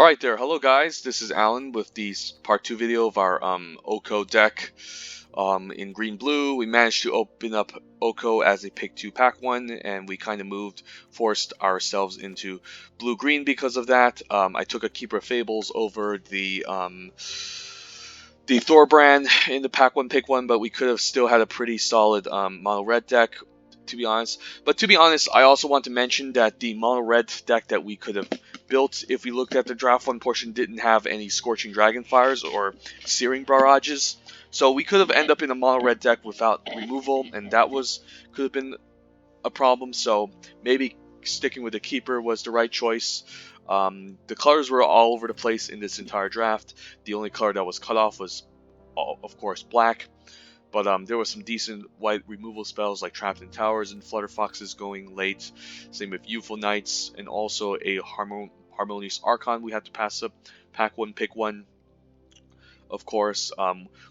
Alright there, hello guys, this is Alan with the part 2 video of our Oko deck in green-blue. We managed to open up Oko as a pick 2 pack 1, and we kind of forced ourselves into blue-green because of that. I took a Keeper of Fables over the Thorbrand in the pack 1 pick 1, but we could have still had a pretty solid mono red deck, to be honest. But to be honest, I also want to mention that the mono red deck that we could have built, if we looked at the draft 1 portion, didn't have any Scorching Dragonfires or Searing Barrages. So we could have ended up in a mono red deck without removal, and that could have been a problem. So maybe sticking with the Keeper was the right choice. The colors were all over the place in this entire draft. The only color that was cut off was, of course, black. But there was some decent white removal spells like Trapped in Towers and Flutter Foxes going late. Same with Youthful Knights, and also a Harmonious Archon we had to pass up. Pack 1, pick 1. Of course,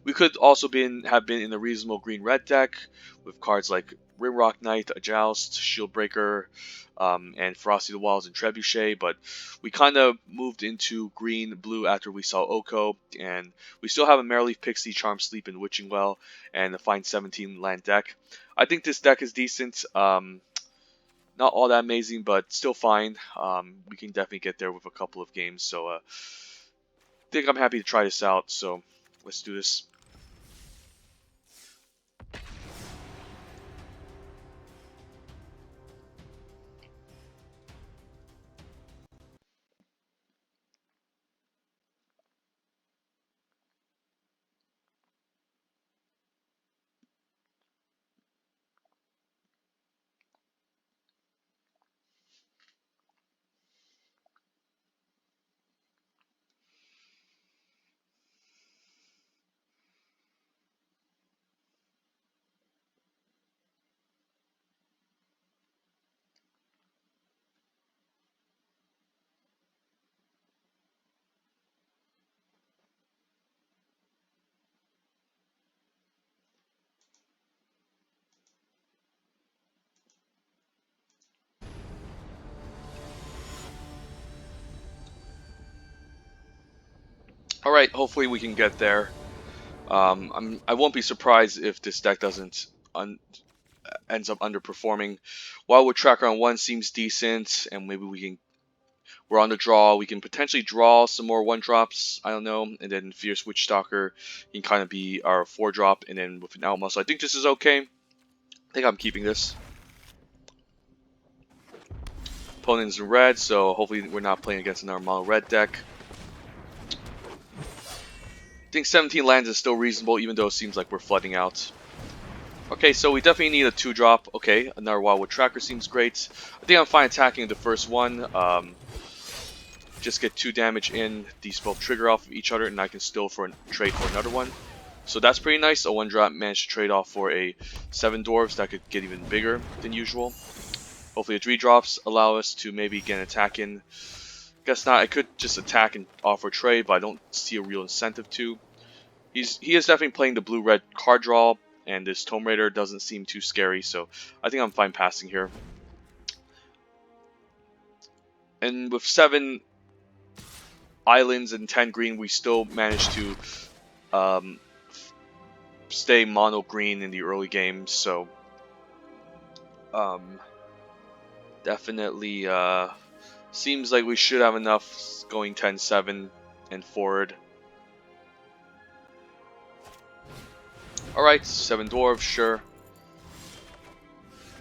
we could also have been in a reasonable green-red deck with cards like Rimrock Knight, a Joust, Shieldbreaker, and Frosty the Walls and Trebuchet, but we kind of moved into green-blue after we saw Oko, and we still have a Merrileaf Pixie, Charm Sleep, and Witching Well, and a fine 17 land deck. I think this deck is decent. Not all that amazing, but still fine. We can definitely get there with a couple of games, so I think I'm happy to try this out, so let's do this. Alright, hopefully we can get there. I won't be surprised if this deck ends up underperforming. Wildwood Tracker on 1 seems decent, and maybe we're on the draw. We can potentially draw some more 1-drops, I don't know, and then Fierce Witch Stalker can kind of be our 4-drop, and then with an Out Muscle, I think this is okay. I think I'm keeping this. Opponent's in red, so hopefully we're not playing against another mono red deck. I think 17 lands is still reasonable, even though it seems like we're flooding out. Okay, so we definitely need a 2-drop. Okay, another Wildwood Tracker seems great. I think I'm fine attacking the first one. Just get 2 damage in. These both trigger off of each other, and I can still trade for another one. So that's pretty nice. A 1-drop managed to trade off for a 7 Dwarves that could get even bigger than usual. Hopefully the 3-drops allow us to maybe get an attack in. Guess not. I could just attack and offer trade, but I don't see a real incentive to. He is definitely playing the blue-red card draw, and this Tome Raider doesn't seem too scary, so I think I'm fine passing here. And with 7 islands and 10 green, we still managed to stay mono green in the early games, so definitely seems like we should have enough going 10-7 and forward. Alright, 7 Dwarves, sure.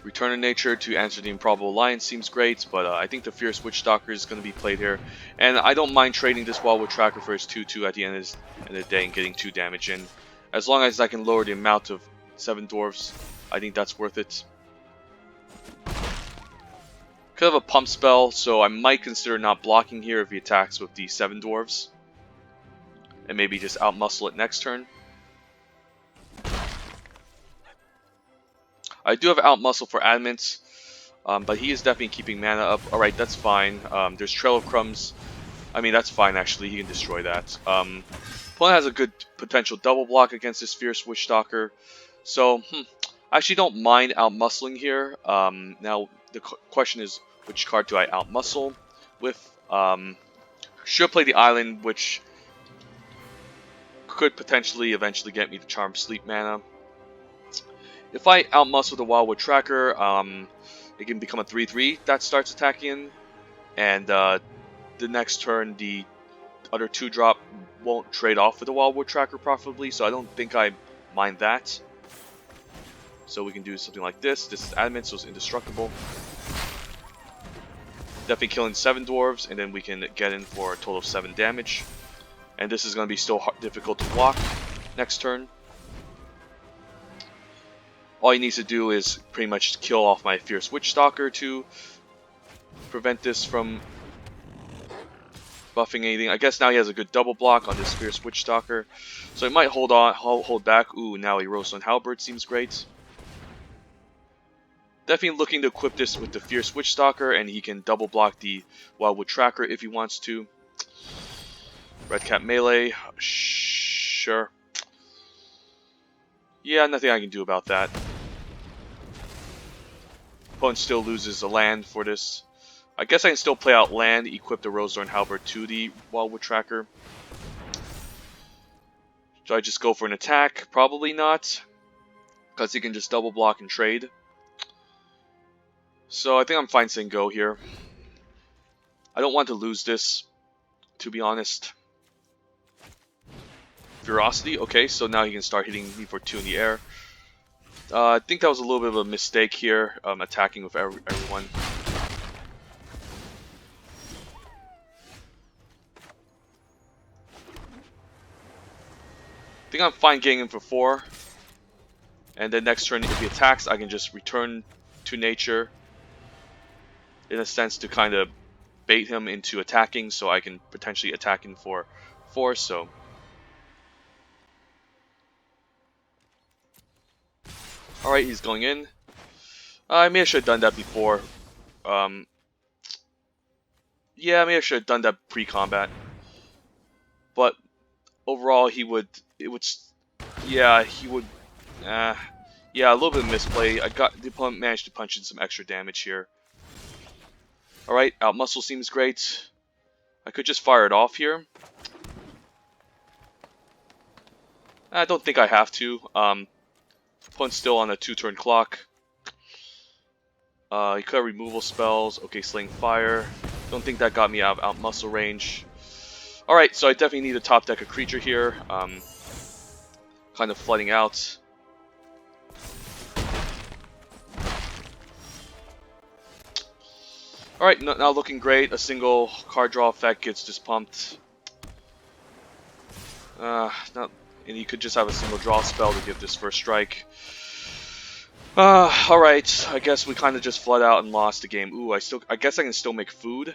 Return of Nature to answer the Improbable Alliance seems great, but I think the Fierce Witch Stalker is going to be played here. And I don't mind trading this Wildwood Tracker for his 2-2 at the end of the day and getting 2 damage in. As long as I can lower the amount of 7 Dwarves, I think that's worth it. Could have a pump spell, so I might consider not blocking here if he attacks with the 7 Dwarves. And maybe just outmuscle it next turn. I do have Outmuscle for Adamant, but he is definitely keeping mana up. Alright, that's fine. There's Trail of Crumbs. I mean, that's fine actually, he can destroy that. Opponent has a good potential double block against this Fierce Witch Stalker. So, I actually don't mind outmuscling here. Now, the question is, which card do I outmuscle with? Should play the island, which could potentially eventually get me the Charm Sleep mana. If I outmuscle the Wildwood Tracker, it can become a 3/3 that starts attacking, and the next turn the other 2-drop won't trade off with the Wildwood Tracker profitably, so I don't think I mind that. So we can do something like this. This is adamant, so it's indestructible. Definitely killing 7 dwarves, and then we can get in for a total of 7 damage. And this is going to be still difficult to block next turn. All he needs to do is pretty much kill off my Fierce Witchstalker to prevent this from buffing anything. I guess now he has a good double block on this Fierce Witchstalker, so he might hold back. Ooh, now a Rosestone Halberd seems great. Definitely looking to equip this with the Fierce Witchstalker, and he can double block the Wildwood Tracker if he wants to. Red Cap melee, sure. Yeah, nothing I can do about that. Opponent still loses a land for this. I guess I can still play out land, equip the Rosethorn Halberd to the Wildwood Tracker. Should I just go for an attack? Probably not, because he can just double block and trade. So I think I'm fine saying go here. I don't want to lose this, to be honest. Ferocity, okay, so now he can start hitting me for 2 in the air. I think that was a little bit of a mistake here, attacking with everyone. I think I'm fine getting him for 4. And then next turn, if he attacks, I can just return to nature, in a sense, to kind of bait him into attacking, so I can potentially attack him for 4, so... Alright, he's going in. I may have should have done that before. Yeah, maybe I should have done that pre-combat. But overall, he would... Yeah, he would... yeah, a little bit of misplay. The opponent managed to punch in some extra damage here. Alright, outmuscle seems great. I could just fire it off here. I don't think I have to. Opponent's still on a 2-turn clock. He could have removal spells. Okay, Slaying Fire. Don't think that got me out of outmuscle range. Alright, so I definitely need to top deck a creature here. Kind of flooding out. Alright, now looking great. A single card draw effect gets just pumped. And you could just have a single draw spell to give this first strike. Alright, I guess we kind of just flood out and lost the game. Ooh, I guess I can still make food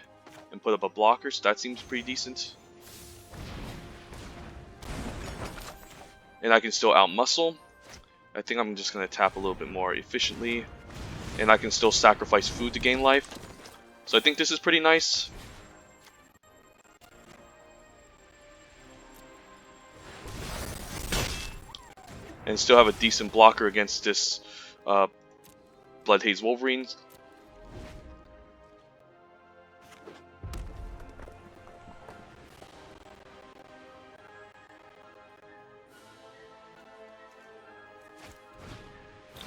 and put up a blocker, so that seems pretty decent. And I can still outmuscle. I think I'm just going to tap a little bit more efficiently. And I can still sacrifice food to gain life. So I think this is pretty nice. And still have a decent blocker against this Bloodhaze Wolverine.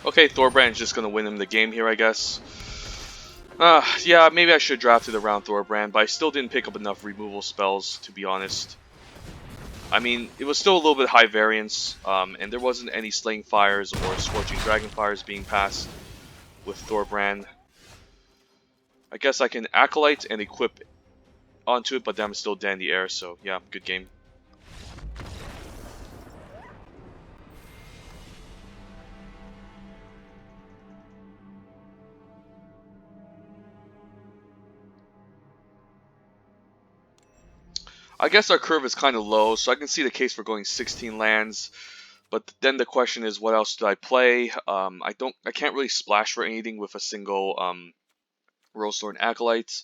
Okay, Thorbrand's just going to win him the game here, I guess. Yeah, maybe I should have drafted around Thorbrand, but I still didn't pick up enough removal spells, to be honest. I mean, it was still a little bit high variance, and there wasn't any Slaying Fires or Scorching Dragon Fires being passed with Thorbrand. I guess I can Acolyte and equip onto it, but then I'm still dead in the air, so yeah, good game. I guess our curve is kind of low, so I can see the case for going 16 lands. But then the question is, what else do I play? I can't really splash for anything with a single Rosethorn Acolyte.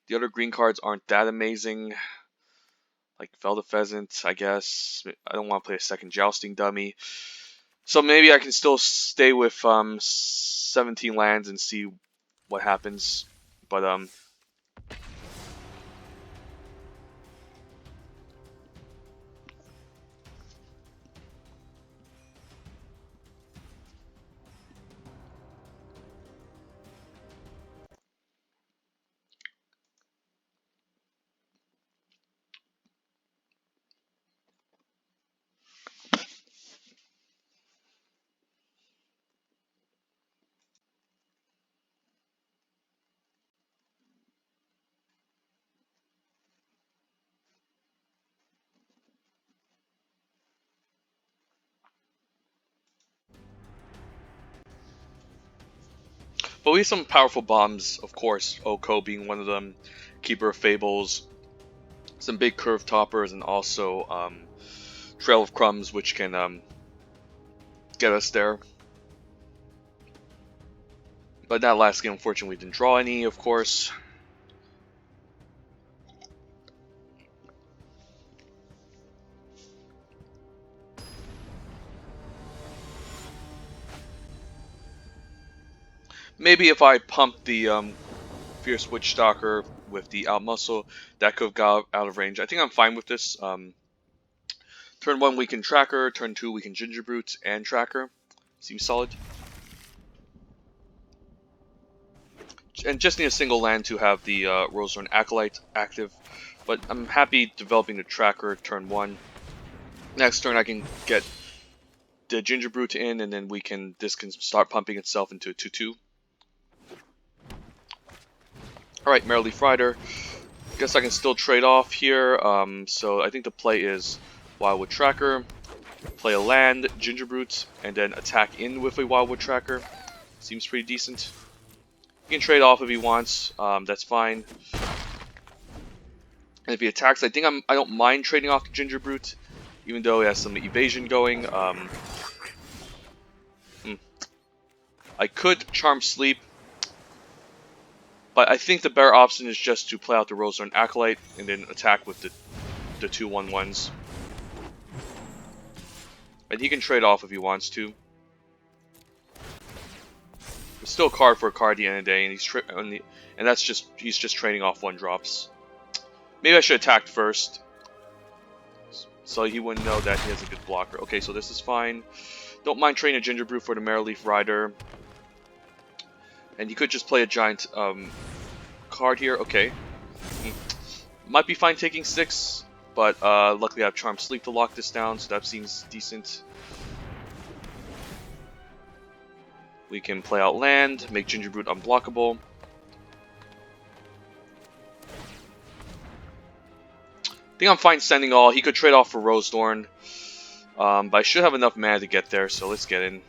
The other green cards aren't that amazing. Like Velda Pheasant, I guess. I don't want to play a second Jousting Dummy. So maybe I can still stay with 17 lands and see what happens. But But we have some powerful bombs, of course, Oko being one of them, Keeper of Fables, some big curve toppers, and also Trail of Crumbs, which can get us there. But that last game, unfortunately, we didn't draw any, of course. Maybe if I pumped the Fierce Witchstalker with the out muscle, that could have got out of range. I think I'm fine with this. Turn 1 we can Tracker, turn 2 we can Ginger Brute and Tracker. Seems solid. And just need a single land to have the Rosethorn Acolyte active. But I'm happy developing the Tracker turn 1. Next turn I can get the Ginger Brute in, and then this can start pumping itself into a 2/2. Alright, Merrilleaf Rider. Guess I can still trade off here. So I think the play is Wildwood Tracker, play a land, Ginger Brute, and then attack in with a Wildwood Tracker. Seems pretty decent. He can trade off if he wants. That's fine. And if he attacks, I don't mind trading off the Ginger Brute, even though he has some evasion going. I could Charm Sleep, but I think the better option is just to play out the Rosethorn Acolyte and then attack with the 2/1/1s. And he can trade off if he wants to. It's still a card for a card at the end of the day, and he's just trading off 1-drops. Maybe I should attack first, so he wouldn't know that he has a good blocker. Okay, so this is fine. Don't mind trading a Ginger Brew for the Merrilleaf Rider. And you could just play a giant card here. Okay. Might be fine taking 6, but luckily I have Charm Sleep to lock this down, so that seems decent. We can play out land, make Ginger Brute unblockable. I think I'm fine sending all. He could trade off for Rosethorn, but I should have enough mana to get there, so let's get in.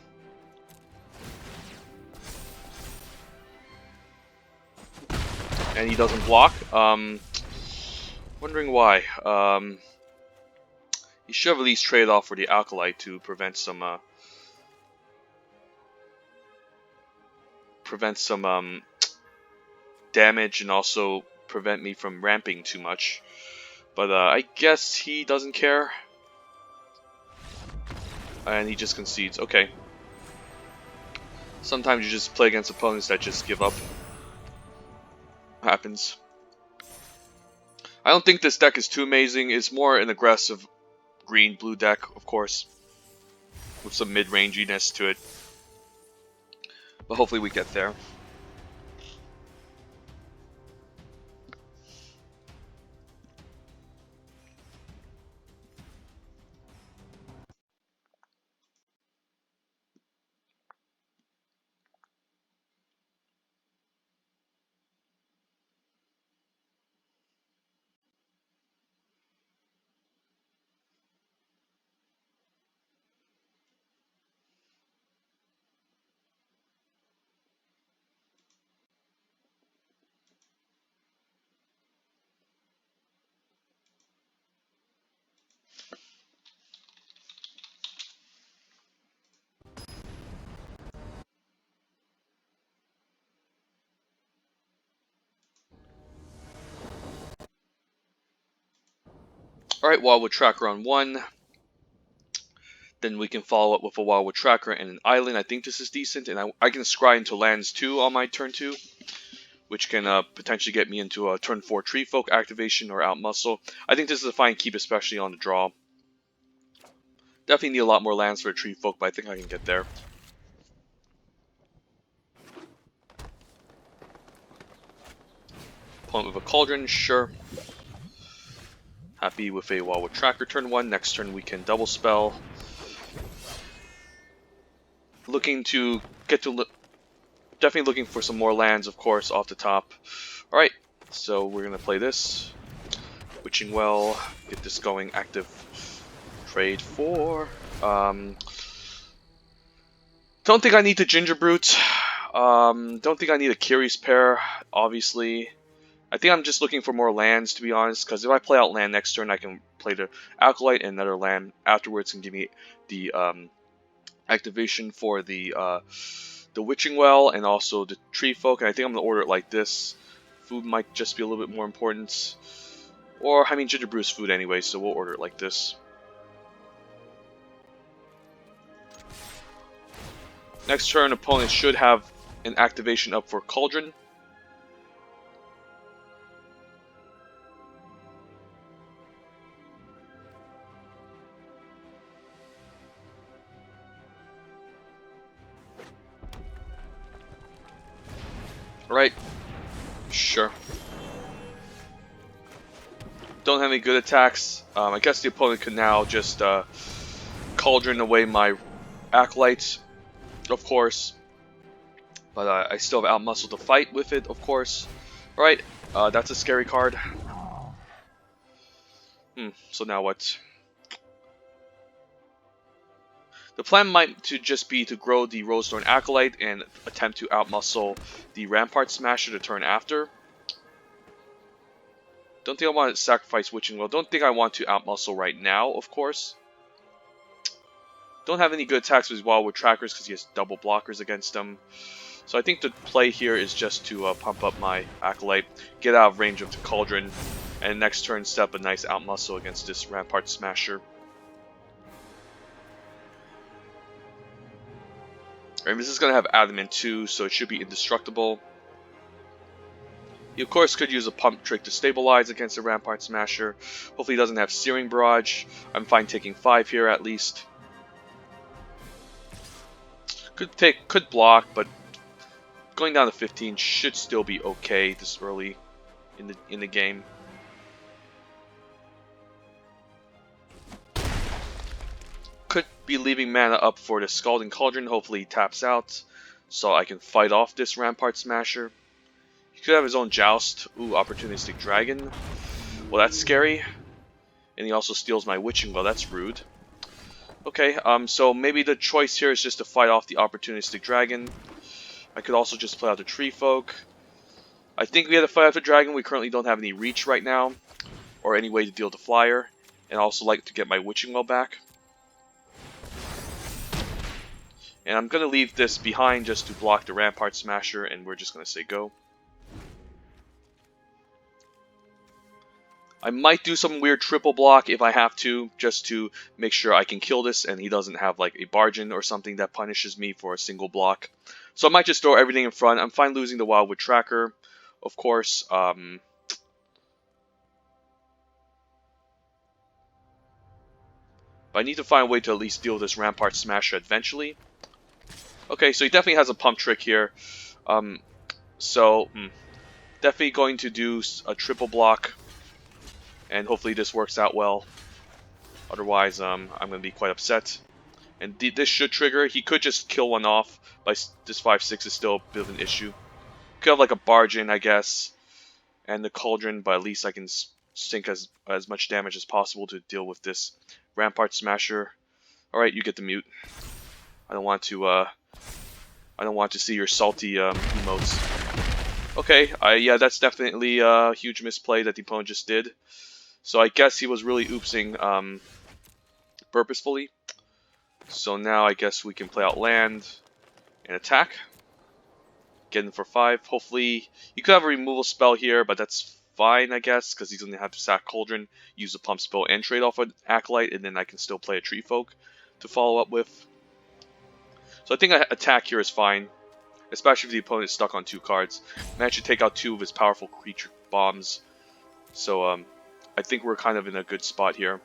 And he doesn't block. Wondering why. He should have at least traded off for the Acolyte to prevent some damage and also prevent me from ramping too much. But I guess he doesn't care. And he just concedes. Okay. Sometimes you just play against opponents that just give up. Happens. I don't think this deck is too amazing. It's more an aggressive green-blue deck, of course, with some mid-ranginess to it. But hopefully we get there. Alright, Wildwood Tracker on 1. Then we can follow up with a Wildwood Tracker and an Island. I think this is decent. And I can scry into lands 2 on my turn 2. Which can potentially get me into a turn 4 Tree Folk activation or out muscle. I think this is a fine keep, especially on the draw. Definitely need a lot more lands for a Tree Folk, but I think I can get there. Opponent with a Cauldron, sure. Happy with a Wildwood Tracker turn 1. Next turn we can double spell. Looking to get to... Definitely looking for some more lands, of course, off the top. Alright, so we're going to play this. Witching Well, get this going, active. Trade 4. Don't think I need the Ginger Brute. Don't think I need a Kiri's pair, obviously. I think I'm just looking for more lands, to be honest, because if I play out land next turn, I can play the Acolyte and another land afterwards and give me the activation for the Witching Well and also the Tree Folk. And I think I'm going to order it like this. Food might just be a little bit more important. Or, I mean, Ginger Brew is food anyway, so we'll order it like this. Next turn, opponent should have an activation up for Cauldron. Right? Sure. Don't have any good attacks. I guess the opponent could now just Cauldron away my Acolyte, of course. But I still have Outmuscle to fight with it, of course. Alright, that's a scary card. So now what? The plan might just be to grow the Rosethorn Acolyte and attempt to outmuscle the Rampart Smasher the turn after. Don't think I want to sacrifice Witching Well. Don't think I want to outmuscle right now, of course. Don't have any good attacks with Wildwood Trackers because he has double blockers against them. So I think the play here is just to pump up my Acolyte, get out of range of the Cauldron, and next turn set up a nice outmuscle against this Rampart Smasher. And this is going to have Adamant too, so it should be indestructible. He of course could use a pump trick to stabilize against the Rampart Smasher. Hopefully he doesn't have Searing Barrage. I'm fine taking 5 here at least. Could block, but going down to 15 should still be okay this early in the game. Could be leaving mana up for the Scalding Cauldron. Hopefully he taps out, so I can fight off this Rampart Smasher. He could have his own Joust. Ooh, Opportunistic Dragon. Well, that's scary. And he also steals my Witching Well. That's rude. Okay, so maybe the choice here is just to fight off the Opportunistic Dragon. I could also just play out the Tree Folk. I think we had to fight out the Dragon. We currently don't have any reach right now, or any way to deal with the Flyer. And I also like to get my Witching Well back. And I'm going to leave this behind just to block the Rampart Smasher, and we're just going to say go. I might do some weird triple block if I have to, just to make sure I can kill this and he doesn't have like a Bargain or something that punishes me for a single block. So I might just throw everything in front. I'm fine losing the Wildwood Tracker, of course. But I need to find a way to at least deal with this Rampart Smasher eventually. Okay, so he definitely has a pump trick here. Definitely going to do a triple block. And hopefully this works out well. Otherwise, I'm going to be quite upset. And this should trigger. He could just kill one off. But this 5/6 is still a bit of an issue. Could have like a Bargain, I guess. And the Cauldron, but at least I can sink as much damage as possible to deal with this Rampart Smasher. Alright, you get the mute. I don't want to see your salty emotes. Okay, yeah, that's definitely a huge misplay that the opponent just did. So I guess he was really oopsing purposefully. So now I guess we can play out land and attack. Get in for 5. Hopefully, you could have a removal spell here, but that's fine, I guess, because he's going to have to sack Cauldron, use the pump spell, and trade off an Acolyte, and then I can still play a Tree Folk to follow up with. So I think an attack here is fine, especially if the opponent is stuck on 2 cards. Managed to take out 2 of his powerful creature bombs. So I think we're kind of in a good spot here.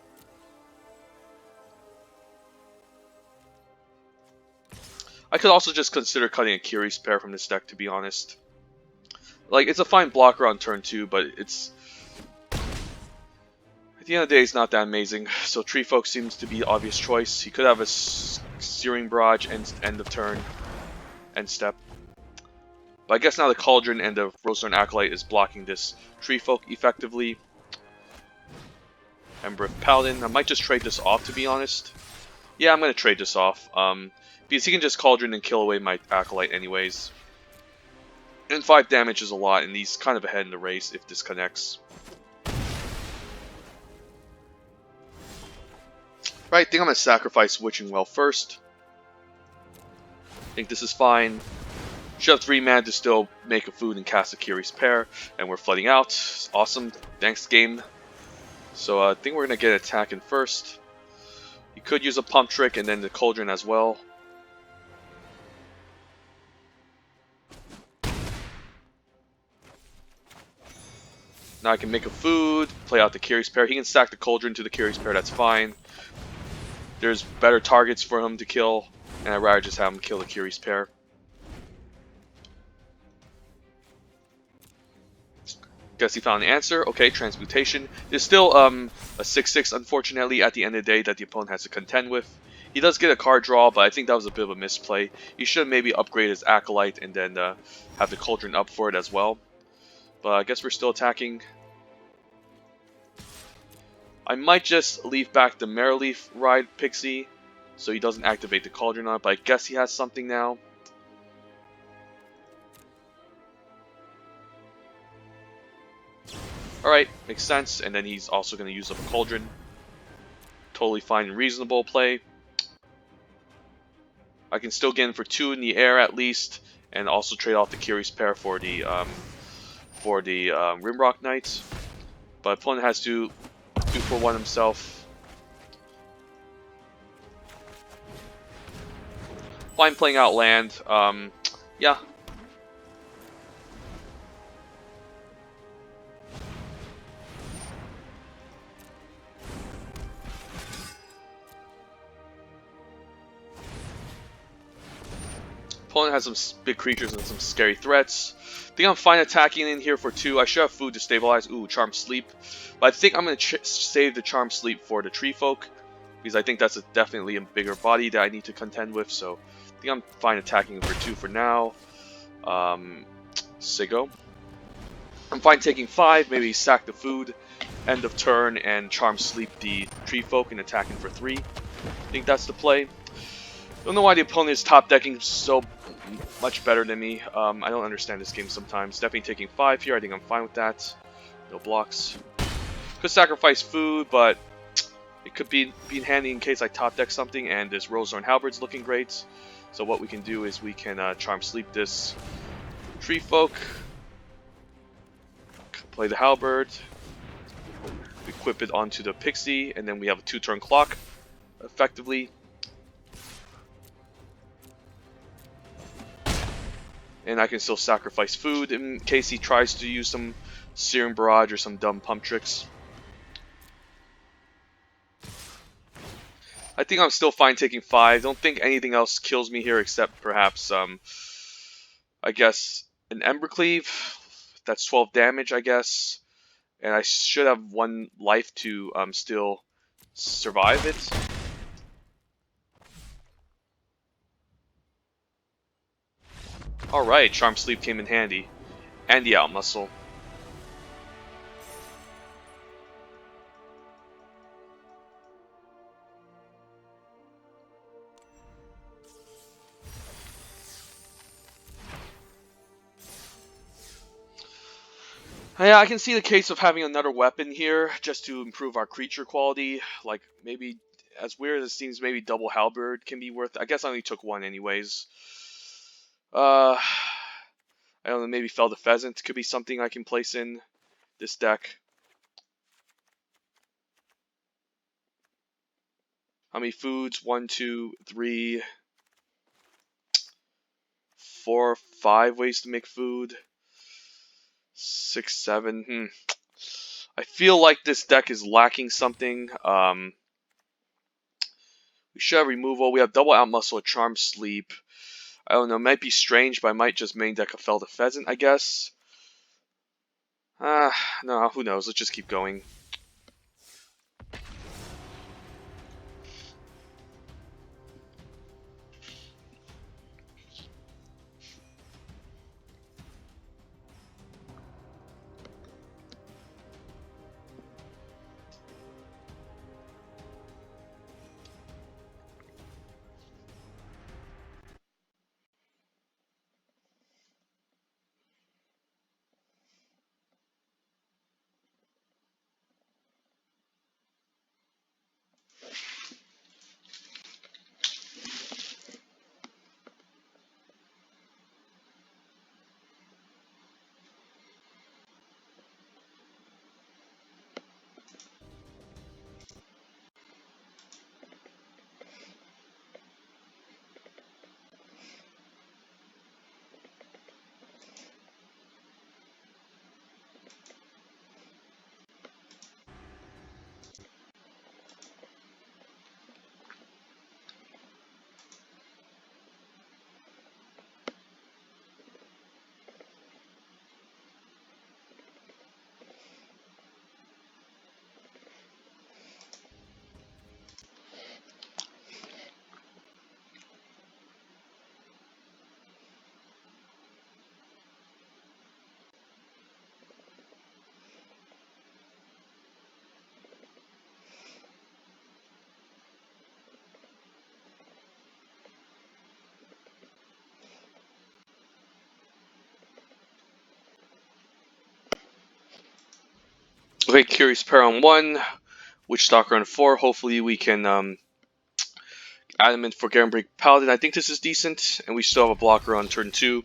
I could also just consider cutting a Kiri's pair from this deck, to be honest. Like, it's a fine blocker on turn 2, but it's... At the end of the day, it's not that amazing. So Tree Folk seems to be the obvious choice. He could have a Searing Barrage end of turn, end step. But I guess now the Cauldron and the Rosethorn Acolyte is blocking this Tree Folk effectively. Ember of Paladin. I might just trade this off, to be honest. Yeah, I'm going to trade this off. Because he can just Cauldron and kill away my Acolyte anyways. And 5 damage is a lot, and he's kind of ahead in the race if this connects. Right, I think I'm going to sacrifice Witching Well first. I think this is fine. Should have 3 mana to still make a food and cast a Curious Pair, and we're flooding out. Awesome, thanks game. So I think we're going to get attacking first. You could use a Pump Trick and then the Cauldron as well. Now I can make a food, play out the Curious Pair. He can stack the Cauldron to the Curious Pair, that's fine. There's better targets for him to kill, and I'd rather just have him kill the Curious Pair. Guess he found the answer. Okay, Transmutation. There's still a 6/6, unfortunately, at the end of the day that the opponent has to contend with. He does get a card draw, but I think that was a bit of a misplay. He should maybe upgrade his Acolyte and then have the Cauldron up for it as well. But I guess we're still attacking. I might just leave back the Merrileaf Ride Pixie so he doesn't activate the Cauldron on it, but I guess he has something now. Alright, makes sense, and then he's also going to use up a Cauldron. Totally fine and reasonable play. I can still get in for 2 in the air at least, and also trade off the Curious Pair for the Rimrock Knight. But opponent has to 2-for-1 himself. Fine playing out land. Yeah. Opponent has some big creatures and some scary threats. I think I'm fine attacking in here for 2. I should have food to stabilize. Ooh, Charm Sleep. But I think I'm going to save the Charm Sleep for the Tree Folk, because I think that's definitely a bigger body that I need to contend with. So I think I'm fine attacking for 2 for now. Sigo. I'm fine taking 5, maybe sack the food, end of turn, and Charm Sleep the Tree Folk and attacking for 3. I think that's the play. Don't know why the opponent is top decking so much better than me. I don't understand this game sometimes. Definitely taking 5 here. I think I'm fine with that. No blocks. Could sacrifice food, but it could be handy in case I top deck something. And this Rosethorn Halberd's looking great. So what we can do is we can Charm Sleep this Tree Folk. Play the Halberd. Equip it onto the Pixie, and then we have a 2-turn clock, effectively. And I can still sacrifice food in case he tries to use some Searing Barrage or some dumb pump tricks. I think I'm still fine taking 5. Don't think anything else kills me here except perhaps, I guess, an Embercleave. That's 12 damage, I guess. And I should have 1 life to still survive it. Alright, Charm Sleep came in handy. And the Outmuscle. Yeah, I can see the case of having another weapon here just to improve our creature quality. Like, maybe, as weird as it seems, maybe double Halberd can be worth it. I guess I only took 1 anyways. I don't know, maybe Fell the Pheasant could be something I can place in this deck. How many foods? 1, 2, 3, 4, 5 ways to make food. 6, 7. I feel like this deck is lacking something. We should have removal. We have double Outmuscle, Charm Sleep. I don't know, it might be strange, but I might just main deck a Fell the Pheasant, I guess. No, who knows? Let's just keep going. Okay, Curious Pair on 1, Witch Stalker on 4. Hopefully we can Adamant for Garenbreak Paladin. I think this is decent, and we still have a blocker on turn 2.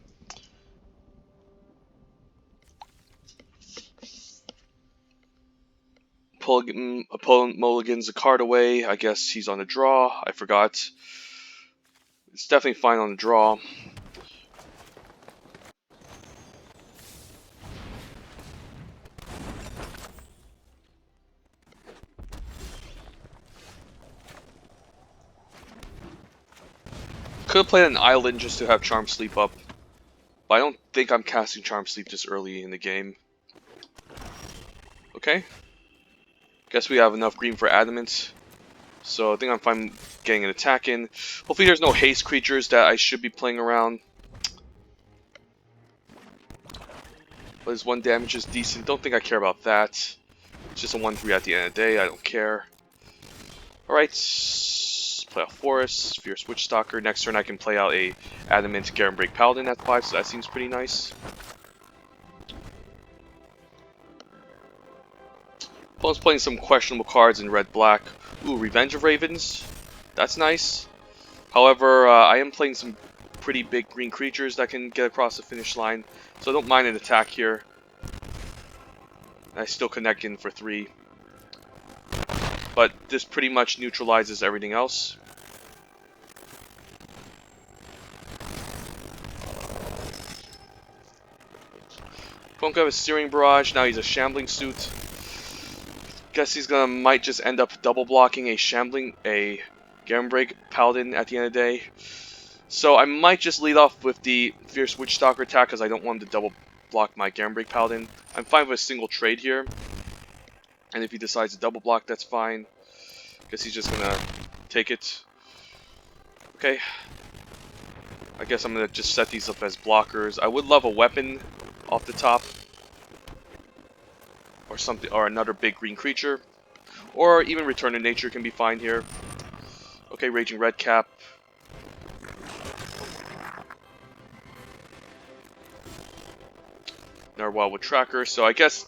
Opponent mulligans a card away. I guess he's on a draw. I forgot. It's definitely fine on the draw. Could have played an island just to have Charm Sleep up. But I don't think I'm casting Charm Sleep this early in the game. Okay. Guess we have enough green for Adamant. So I think I'm fine getting an attack in. Hopefully there's no haste creatures that I should be playing around. But his 1 damage is decent. Don't think I care about that. It's just a 1-3 at the end of the day. I don't care. Alright. Play out Forest, Fierce Witch Stalker. Next turn I can play out a Adamant Garenbreak Paladin at 5, so that seems pretty nice. Opponent's playing some questionable cards in red-black. Ooh, Revenge of Ravens. That's nice. However, I am playing some pretty big green creatures that can get across the finish line, so I don't mind an attack here. I still connect in for 3. But this pretty much neutralizes everything else. Opponent have a Searing Barrage, now he's a Shambling Suit. Guess he's might just end up double blocking a Garenbreak Paladin at the end of the day. So I might just lead off with the Fierce Witch Stalker attack because I don't want him to double block my Garenbreak Paladin. I'm fine with a single trade here. And if he decides to double block, that's fine. Guess he's just gonna take it. Okay. I guess I'm gonna just set these up as blockers. I would love a weapon off the top. Or something, or another big green creature. Or even Return to Nature can be fine here. Okay, Raging Redcap. Narwhal with Tracker, so I guess...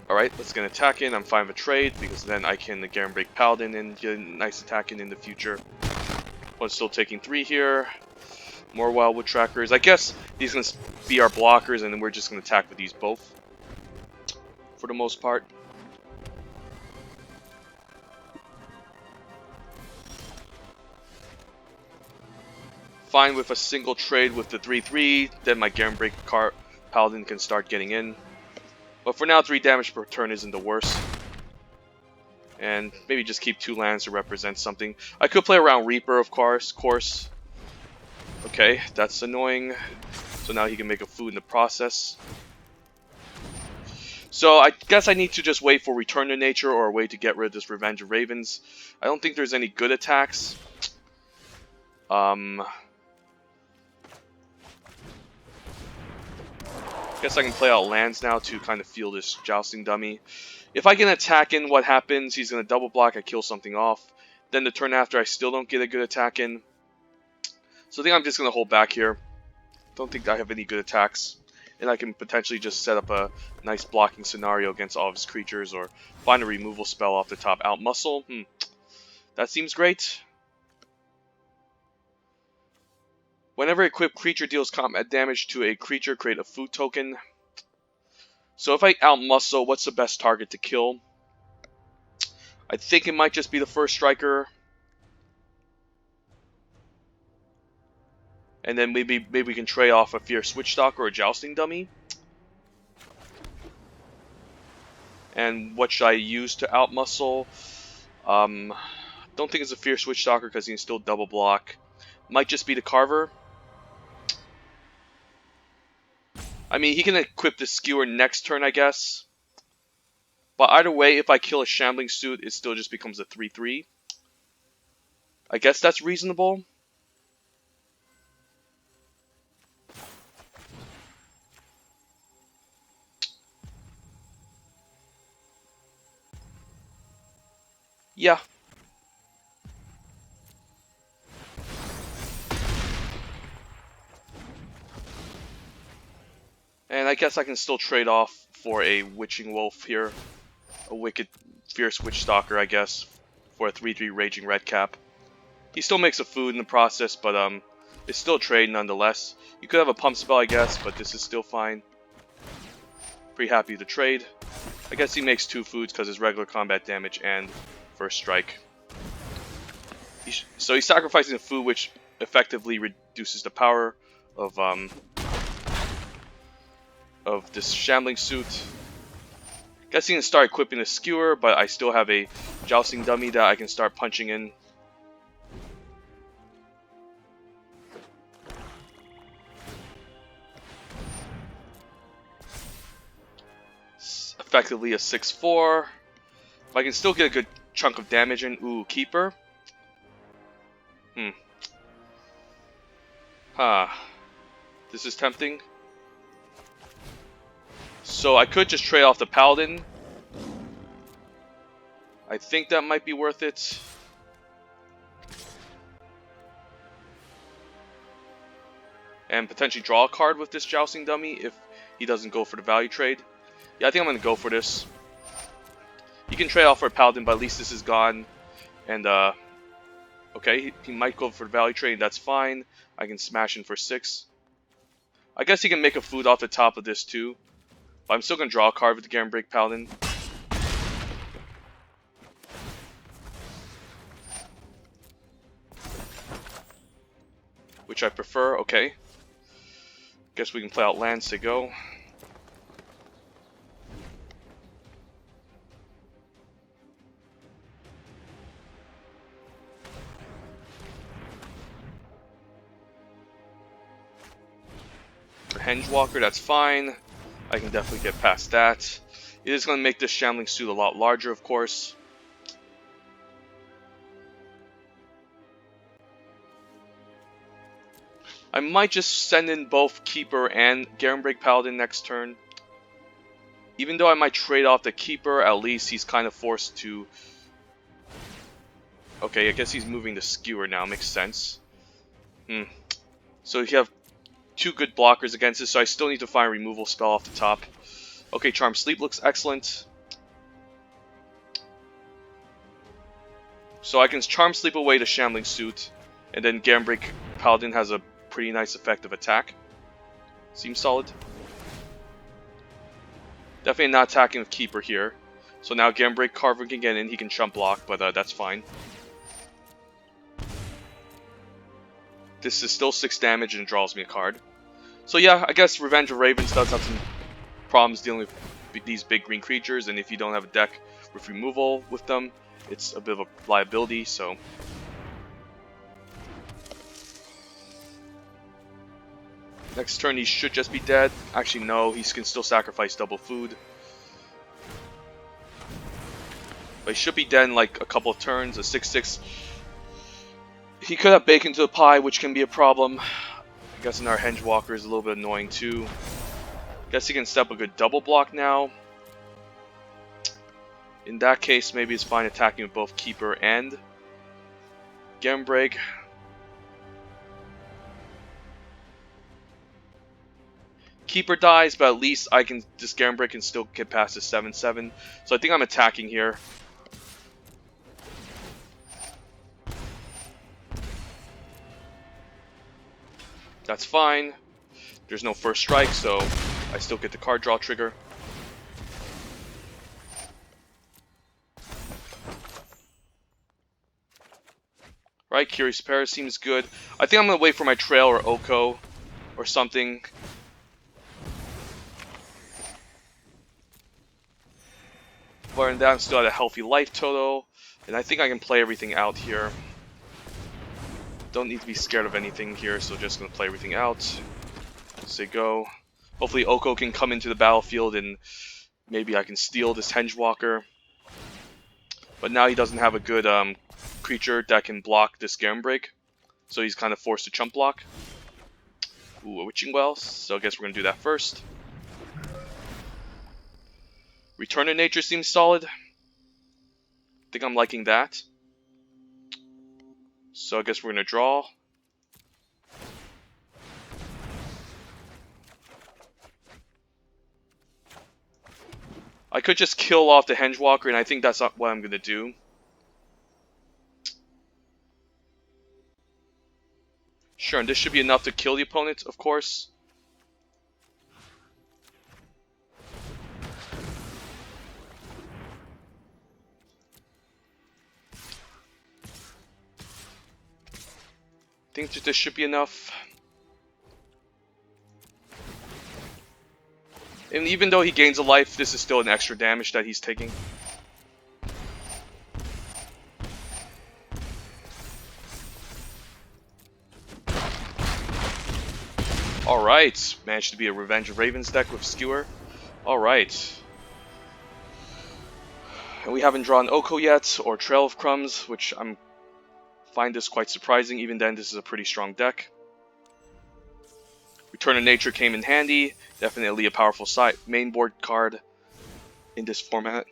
Alright, let's get an attack in. I'm fine with trade, because then I can Garenbreak Paladin and get a nice attack in the future. But still taking 3 here. More Wildwood Trackers. I guess these are going to be our blockers, and then we're just going to attack with these both. For the most part. Fine with a single trade with the 3-3, then my Garenbreak Paladin can start getting in. But for now, 3 damage per turn isn't the worst. And maybe just keep 2 lands to represent something. I could play around Reaper, of course. Okay, that's annoying. So now he can make a food in the process. So I guess I need to just wait for Return to Nature or a way to get rid of this Revenge of Ravens. I don't think there's any good attacks. Guess I can play out lands now to kind of feel this Jousting Dummy. If I get an attack in, what happens? He's going to double block, I kill something off. Then the turn after, I still don't get a good attack in. So I think I'm just going to hold back here. Don't think I have any good attacks. And I can potentially just set up a nice blocking scenario against all of his creatures, or find a removal spell off the top. Outmuscle? That seems great. Whenever equipped creature deals combat damage to a creature, create a food token. So if I outmuscle, what's the best target to kill? I think it might just be the first striker. And then maybe we can trade off a Fierce Witch Stalker or a Jousting Dummy. And what should I use to outmuscle? Don't think it's a Fierce Witch Stalker because he can still double block. Might just be the Carver. I mean, he can equip the Skewer next turn, I guess. But either way, if I kill a Shambling Suit, it still just becomes a 3-3. I guess that's reasonable. Yeah. And I guess I can still trade off for a Witching Wolf here. A Wicked Fierce Witch Stalker, I guess, for a 3/3 Raging Red Cap. He still makes a food in the process, but it's still a trade nonetheless. You could have a Pump Spell, I guess, but this is still fine. Pretty happy with the trade. I guess he makes 2 foods because his regular combat damage and first strike. So he's sacrificing a food, which effectively reduces the power of this Shambling Suit. Guess he can start equipping the Skewer, but I still have a Jousting Dummy that I can start punching in. It's effectively a 6/4. But I can still get a good chunk of damage in. Ooh, Keeper. This is tempting. So I could just trade off the Paladin. I think that might be worth it. And potentially draw a card with this Jousting Dummy if he doesn't go for the value trade. Yeah, I think I'm going to go for this. You can trade off for a Paladin, but at least this is gone. And, okay, he might go for the value trade, that's fine. I can smash in for 6. I guess he can make a food off the top of this too. But I'm still going to draw a card with the Garenbreak Paladin. Which I prefer, okay. Guess we can play out lands to go. Hengewalker, that's fine. I can definitely get past that. It is going to make this Shambling Suit a lot larger, of course. I might just send in both Keeper and Garenbreak Paladin next turn. Even though I might trade off the Keeper, at least he's kind of forced to... Okay, I guess he's moving the Skewer now, makes sense. So you have 2 good blockers against this, so I still need to find a removal spell off the top. Okay, Charm Sleep looks excellent. So I can Charm Sleep away the Shambling Suit, and then Garenbreak Paladin has a pretty nice effective attack. Seems solid. Definitely not attacking with Keeper here. So now Garenbreak Carver can get in, he can chump block, but that's fine. This is still 6 damage and draws me a card. So yeah, I guess Revenge of Ravens does have some problems dealing with these big green creatures, and if you don't have a deck with removal with them, it's a bit of a liability, so... Next turn he should just be dead. Actually no, he can still sacrifice double food. But he should be dead in like a couple of turns, a 6/6. He could have Bacon to the Pie, which can be a problem. I guess in our Hengewalker is a little bit annoying too. Guess he can step a good double block now. In that case, maybe it's fine attacking with both Keeper and Garenbreak. Keeper dies, but at least this Garenbreak can still get past the 7/7. So I think I'm attacking here. That's fine. There's no first strike, so I still get the card draw trigger. Right, Curious Pair seems good. I think I'm going to wait for my Trail or Oko or something. But in that, I'm still at a healthy life total, and I think I can play everything out here. Don't need to be scared of anything here, so just going to play everything out. Say go. Hopefully Oko can come into the battlefield and maybe I can steal this Hengewalker. But now he doesn't have a good creature that can block this Garenbreak, so he's kind of forced to chump block. Ooh, a Witching Well, so I guess we're going to do that first. Return to Nature seems solid. I think I'm liking that. So I guess we're going to draw. I could just kill off the Hengewalker, and I think that's not what I'm going to do. Sure, and this should be enough to kill the opponent, of course. I think that this should be enough. And even though he gains a life, this is still an extra damage that he's taking. Alright, managed to be a Revenge of Ravens deck with Skewer. Alright. And we haven't drawn Oko yet, or Trail of Crumbs, which I find this quite surprising. Even then, this is a pretty strong deck. Return of Nature came in handy. Definitely a powerful main board card in this format.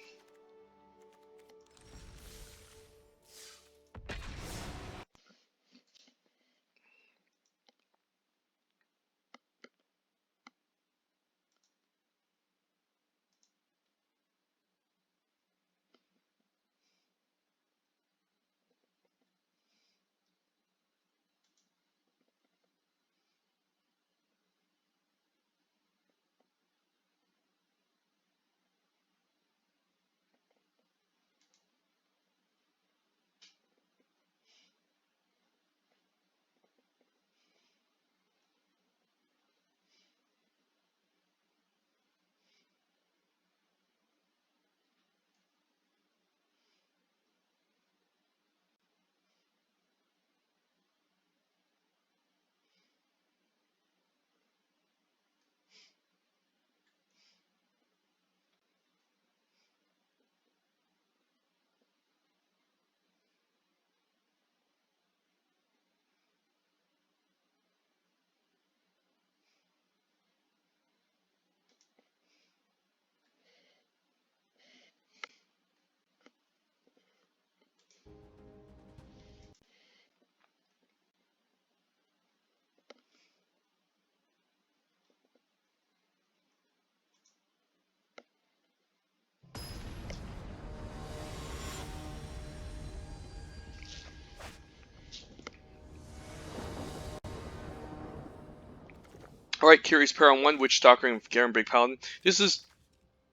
Alright, Curious Pair on 1, Witch Stalker and Garenbrig Paladin. This is,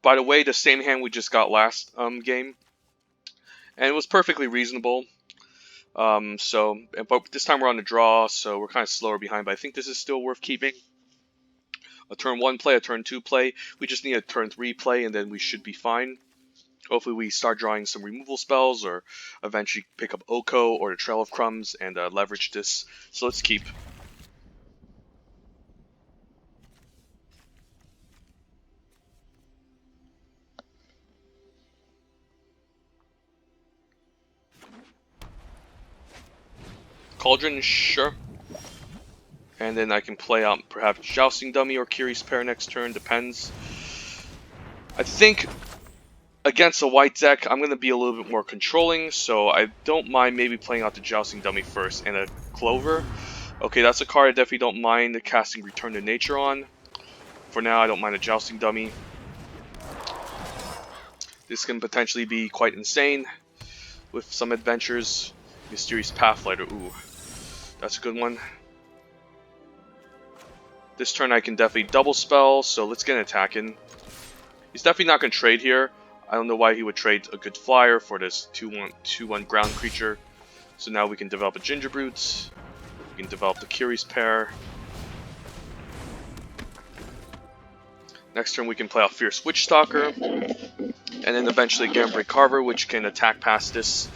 by the way, the same hand we just got last game. And it was perfectly reasonable. But this time we're on the draw, so we're kind of slower behind, but I think this is still worth keeping. A turn 1 play, a turn 2 play. We just need a turn 3 play, and then we should be fine. Hopefully we start drawing some removal spells, or eventually pick up Oko or the Trail of Crumbs and leverage this. So let's keep. Cauldron, sure. And then I can play out perhaps Jousting Dummy or Curious Pair next turn, depends. I think against a white deck, I'm going to be a little bit more controlling, so I don't mind maybe playing out the Jousting Dummy first and a Clover. Okay, that's a card I definitely don't mind casting Return to Nature on. For now, I don't mind a Jousting Dummy. This can potentially be quite insane with some adventures. Mysterious Pathlighter, ooh, that's a good one. This turn I can definitely double spell, so let's get an attack in. He's definitely not going to trade here. I don't know why he would trade a good flyer for this 2/1 ground creature. So now we can develop a Gingerbrute. We can develop the Curious Pair. Next turn we can play out Fierce Witch Stalker. And then eventually Garenbrig Carver, which can attack past this.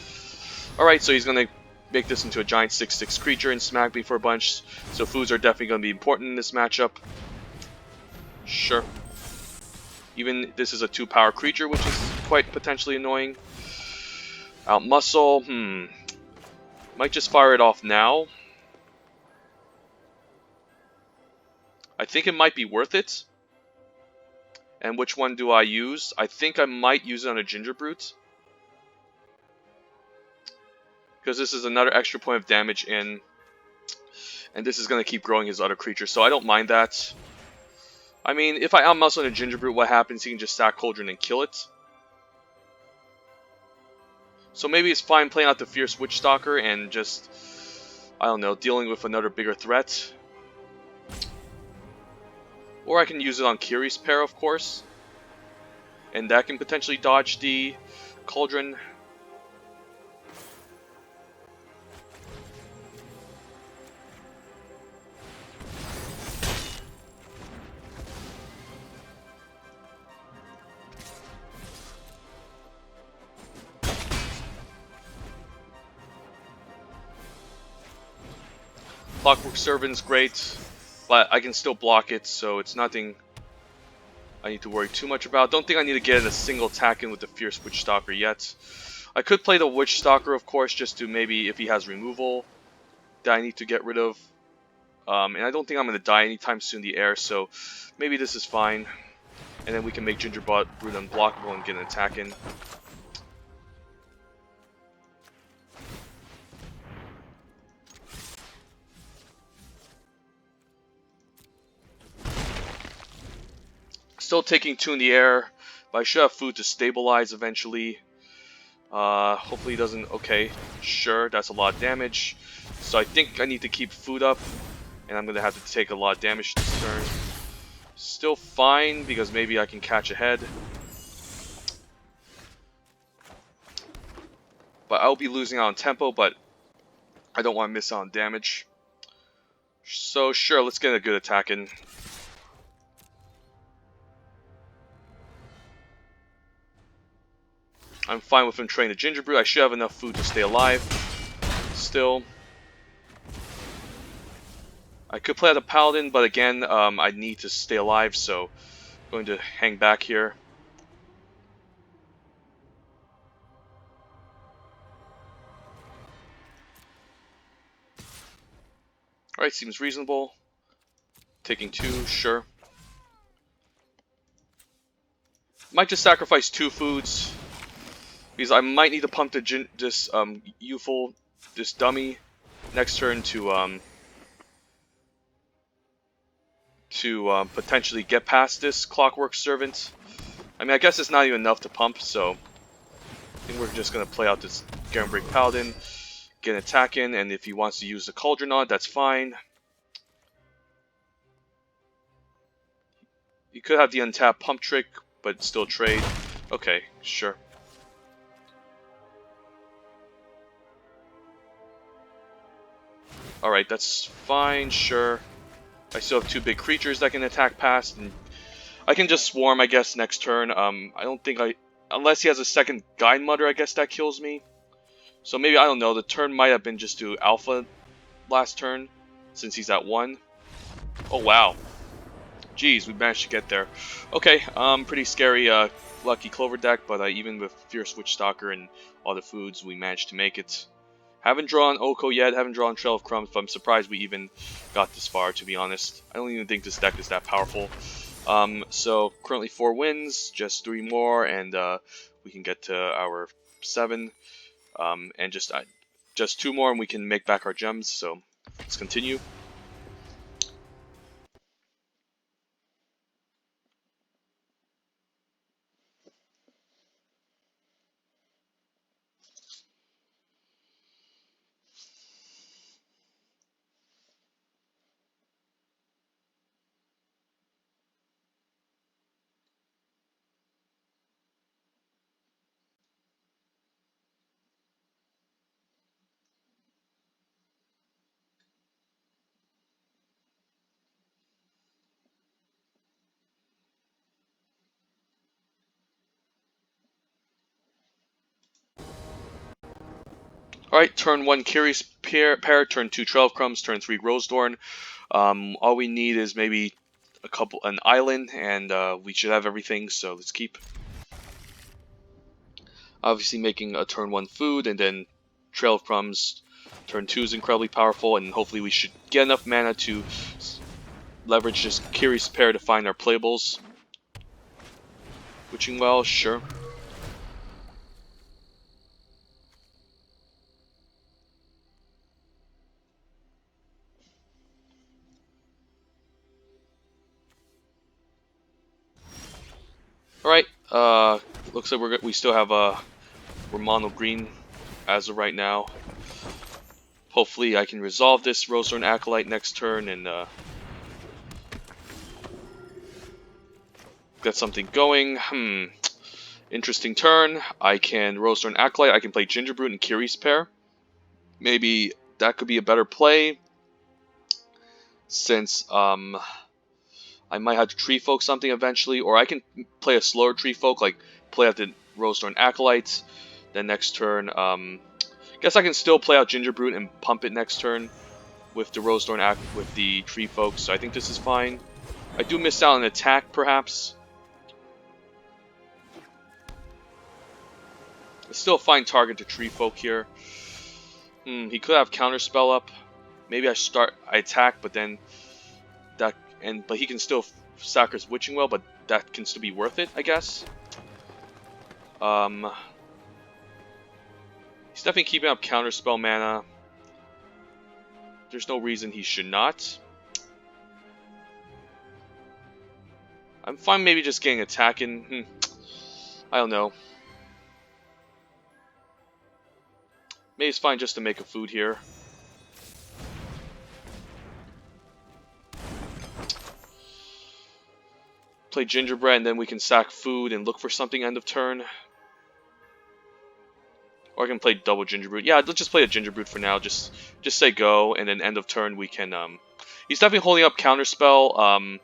Alright, so he's going to make this into a giant 6/6 creature and smack me for a bunch. So foods are definitely going to be important in this matchup. Sure. Even this is a 2-power creature, which is quite potentially annoying. Outmuscle, might just fire it off now. I think it might be worth it. And which one do I use? I think I might use it on a Gingerbrute. Because this is another extra point of damage in. And this is going to keep growing his other creatures, so I don't mind that. I mean, if I outmuscle a Ginger Brute, what happens? He can just sack Cauldron and kill it. So maybe it's fine playing out the Fierce Witch Stalker and just, I don't know, dealing with another bigger threat. Or I can use it on Kiri's pair, of course. And that can potentially dodge the Cauldron. Clockwork Servant's great, but I can still block it, so it's nothing I need to worry too much about. Don't think I need to get a single attack in with the Fierce Witch Stalker yet. I could play the Witch Stalker, of course, just to maybe if he has removal that I need to get rid of. And I don't think I'm going to die anytime soon in the air, so maybe this is fine. And then we can make Gingerbot Brute unblockable and get an attack in. Still taking 2 in the air, but I should have food to stabilize eventually. Hopefully he doesn't... Okay, sure, that's a lot of damage. So I think I need to keep food up, and I'm going to have to take a lot of damage this turn. Still fine, because maybe I can catch ahead. But I'll be losing out on tempo, but I don't want to miss out on damage. So sure, let's get a good attack in. I'm fine with him training the Ginger Brute. I should have enough food to stay alive. Still. I could play out the Paladin, but again, I need to stay alive, so I'm going to hang back here. Alright, seems reasonable. Taking 2, sure. Might just sacrifice 2 foods, because I might need to pump this youthful, this dummy next turn to potentially get past this Clockwork Servant. I mean, I guess it's not even enough to pump, so I think we're just gonna play out this Garenbreak Paladin, get an attack in, and if he wants to use the Cauldron on, that's fine. You could have the untapped pump trick, but still trade. Okay, sure. Alright, that's fine, sure. I still have 2 big creatures that can attack past, and I can just swarm, I guess, next turn. I don't think unless he has a second Guide Mutter, I guess that kills me. So maybe, I don't know, the turn might have been just to Alpha last turn, since he's at 1. Oh, wow. Jeez, we managed to get there. Okay, pretty scary, Lucky Clover deck, but even with Fierce Witch Stalker and all the foods, we managed to make it. Haven't drawn Oko yet, haven't drawn Trail of Crumbs, but I'm surprised we even got this far, to be honest. I don't even think this deck is that powerful. So, currently 4 wins, just 3 more, and we can get to our 7. And just 2 more, and we can make back our gems, so let's continue. Alright, turn 1 Kiri's pair, turn 2 Trail of Crumbs, turn 3 Rosedorn. All we need is maybe an island, and we should have everything, so let's keep. Obviously making a turn 1 food, and then Trail of Crumbs, turn 2 is incredibly powerful, and hopefully we should get enough mana to leverage this Kiri's pair to find our playables. Witching Well, sure. Looks like we still have we're mono green as of right now. Hopefully I can resolve this Rosethorn Acolyte next turn and get something going. Interesting turn. I can Rosethorn Acolyte. I can play Gingerbrute and Kiri's pair. Maybe that could be a better play, since I might have to Tree Folk something eventually, or I can play a slower Tree Folk, like play out the Rosethorn Acolytes. Then next turn, guess I can still play out Gingerbrute and pump it next turn with the with the Tree Folk. So I think this is fine. I do miss out on an attack, perhaps. It's still a fine target to Tree Folk here. He could have Counterspell up. Maybe I attack, but then but he can still sack his Witching Well, but that can still be worth it, I guess. He's definitely keeping up Counterspell mana. There's no reason he should not. I'm fine maybe just getting attacking. I don't know. Maybe it's fine just to make a food here. Play Gingerbread, and then we can sack food and look for something end of turn. Or I can play double Gingerbrute. Yeah, let's just play a Gingerbrute for now. Just say go, and then end of turn we can. He's definitely holding up Counterspell.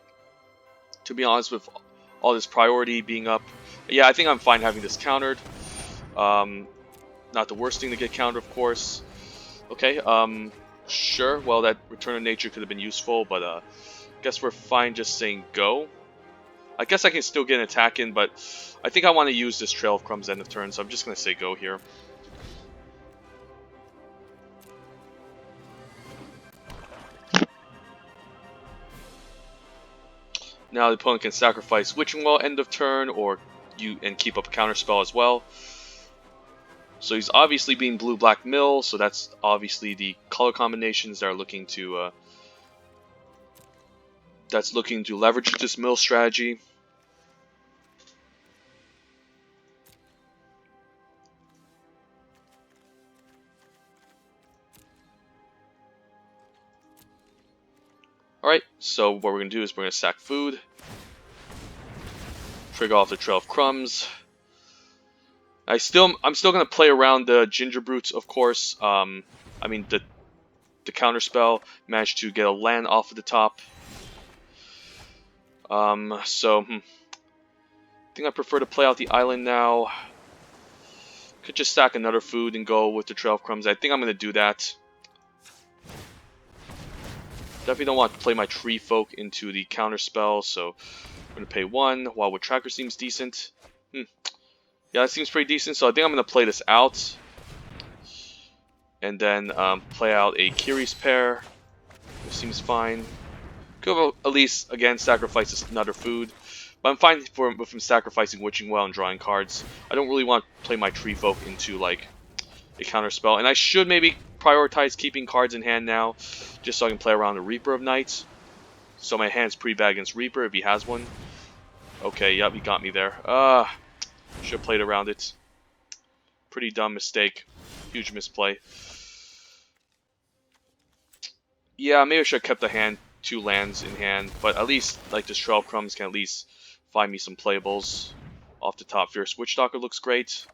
To be honest, with all this priority being up, yeah, I think I'm fine having this countered. Not the worst thing to get countered, of course. Okay. Sure. Well, that Return of Nature could have been useful, but guess we're fine just saying go. I guess I can still get an attack in, but I think I want to use this Trail of Crumbs end of turn, so I'm just going to say go here. Now the opponent can sacrifice Witching Well end of turn, or keep up a counterspell as well. So he's obviously being blue-black mill, so that's obviously the color combinations that are looking to leverage this mill strategy. Alright, so what we're going to do is we're going to sack food. Trigger off the Trail of Crumbs. I'm still going to play around the Gingerbrutes, of course. I mean, the counterspell. Managed to get a land off of the top. I think I prefer to play out the island now. Could just stack another food and go with the Trail of Crumbs. I think I'm going to do that. Definitely don't want to play my Tree Folk into the counterspell, so I'm going to pay 1. Wildwood Tracker seems decent. Yeah, that seems pretty decent, so I think I'm going to play this out. And then play out a Kiri's pair, which seems fine. Could have at least, again, sacrifice another food. But I'm fine with him sacrificing Witching Well and drawing cards. I don't really want to play my Tree Folk into, like, a counterspell. And I should maybe prioritize keeping cards in hand now, just so I can play around the Reaper of Nights. So my hand's pretty bad against Reaper if he has one. Okay, yep, he got me there. Should have played around it. Pretty dumb mistake. Huge misplay. Yeah, maybe I should have kept the hand, 2 lands in hand, but at least, like, this Trail of Crumbs can at least find me some playables. Off the top, Fierce Witchstalker looks great.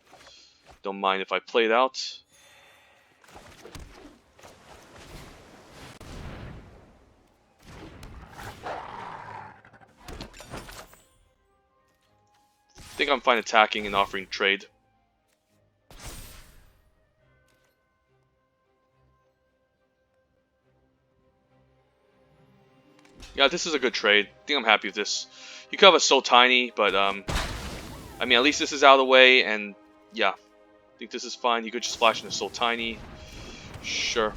Don't mind if I play it out. I think I'm fine attacking and offering trade. Yeah, this is a good trade. I think I'm happy with this. You could have a Soul Tiny, but I mean, at least this is out of the way, and yeah, I think this is fine. You could just flash into Soul Tiny. Sure.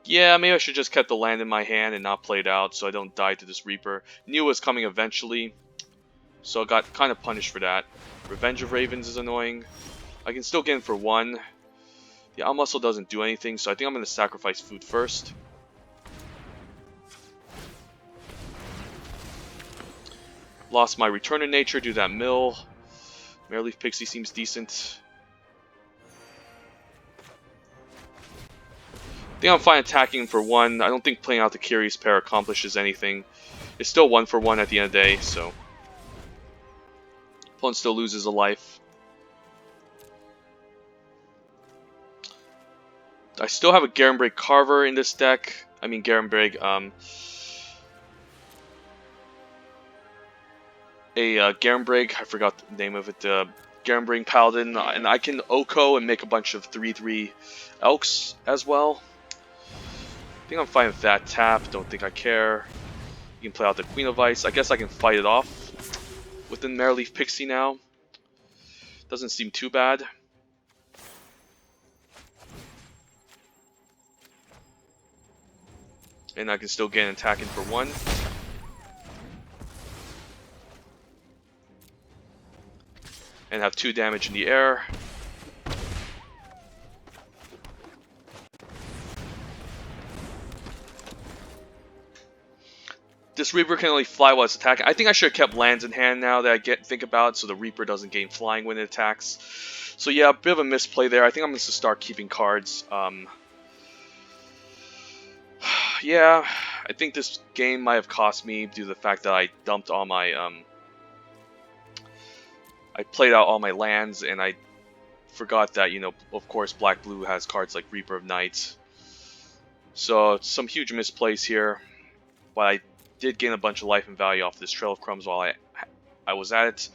Yeah, maybe I should just kept the land in my hand and not play it out so I don't die to this Reaper. Knew it was coming eventually, so I got kind of punished for that. Revenge of Ravens is annoying. I can still get in for 1. The Owl Muscle doesn't do anything, so I think I'm going to sacrifice food first. Lost my Return to Nature, do that mill. Mareleaf Pixie seems decent. I think I'm fine attacking for 1. I don't think playing out the Curious Pair accomplishes anything. It's still 1 for 1 at the end of the day, so opponent still loses a life. I still have a Garenbrig Carver in this deck. I mean Garenbrig, Garenbrig, I forgot the name of it, Garenbrig Paladin, and I can Oko and make a bunch of 3/3 Elks as well. I think I'm fine with that tap, don't think I care. You can play out the Queen of Ice. I guess I can fight it off within Mareleaf Pixie now. Doesn't seem too bad. And I can still get an attack in for 1. And have 2 damage in the air. This Reaper can only fly while it's attacking. I think I should have kept lands in hand now that I think about it, so the Reaper doesn't gain flying when it attacks. So yeah, a bit of a misplay there. I think I'm going to start keeping cards. Yeah, I think this game might have cost me due to the fact that I dumped all my, I played out all my lands, and I forgot that, you know, of course, Black-Blue has cards like Reaper of Night. So, some huge misplays here, but I did gain a bunch of life and value off this Trail of Crumbs while I was at it.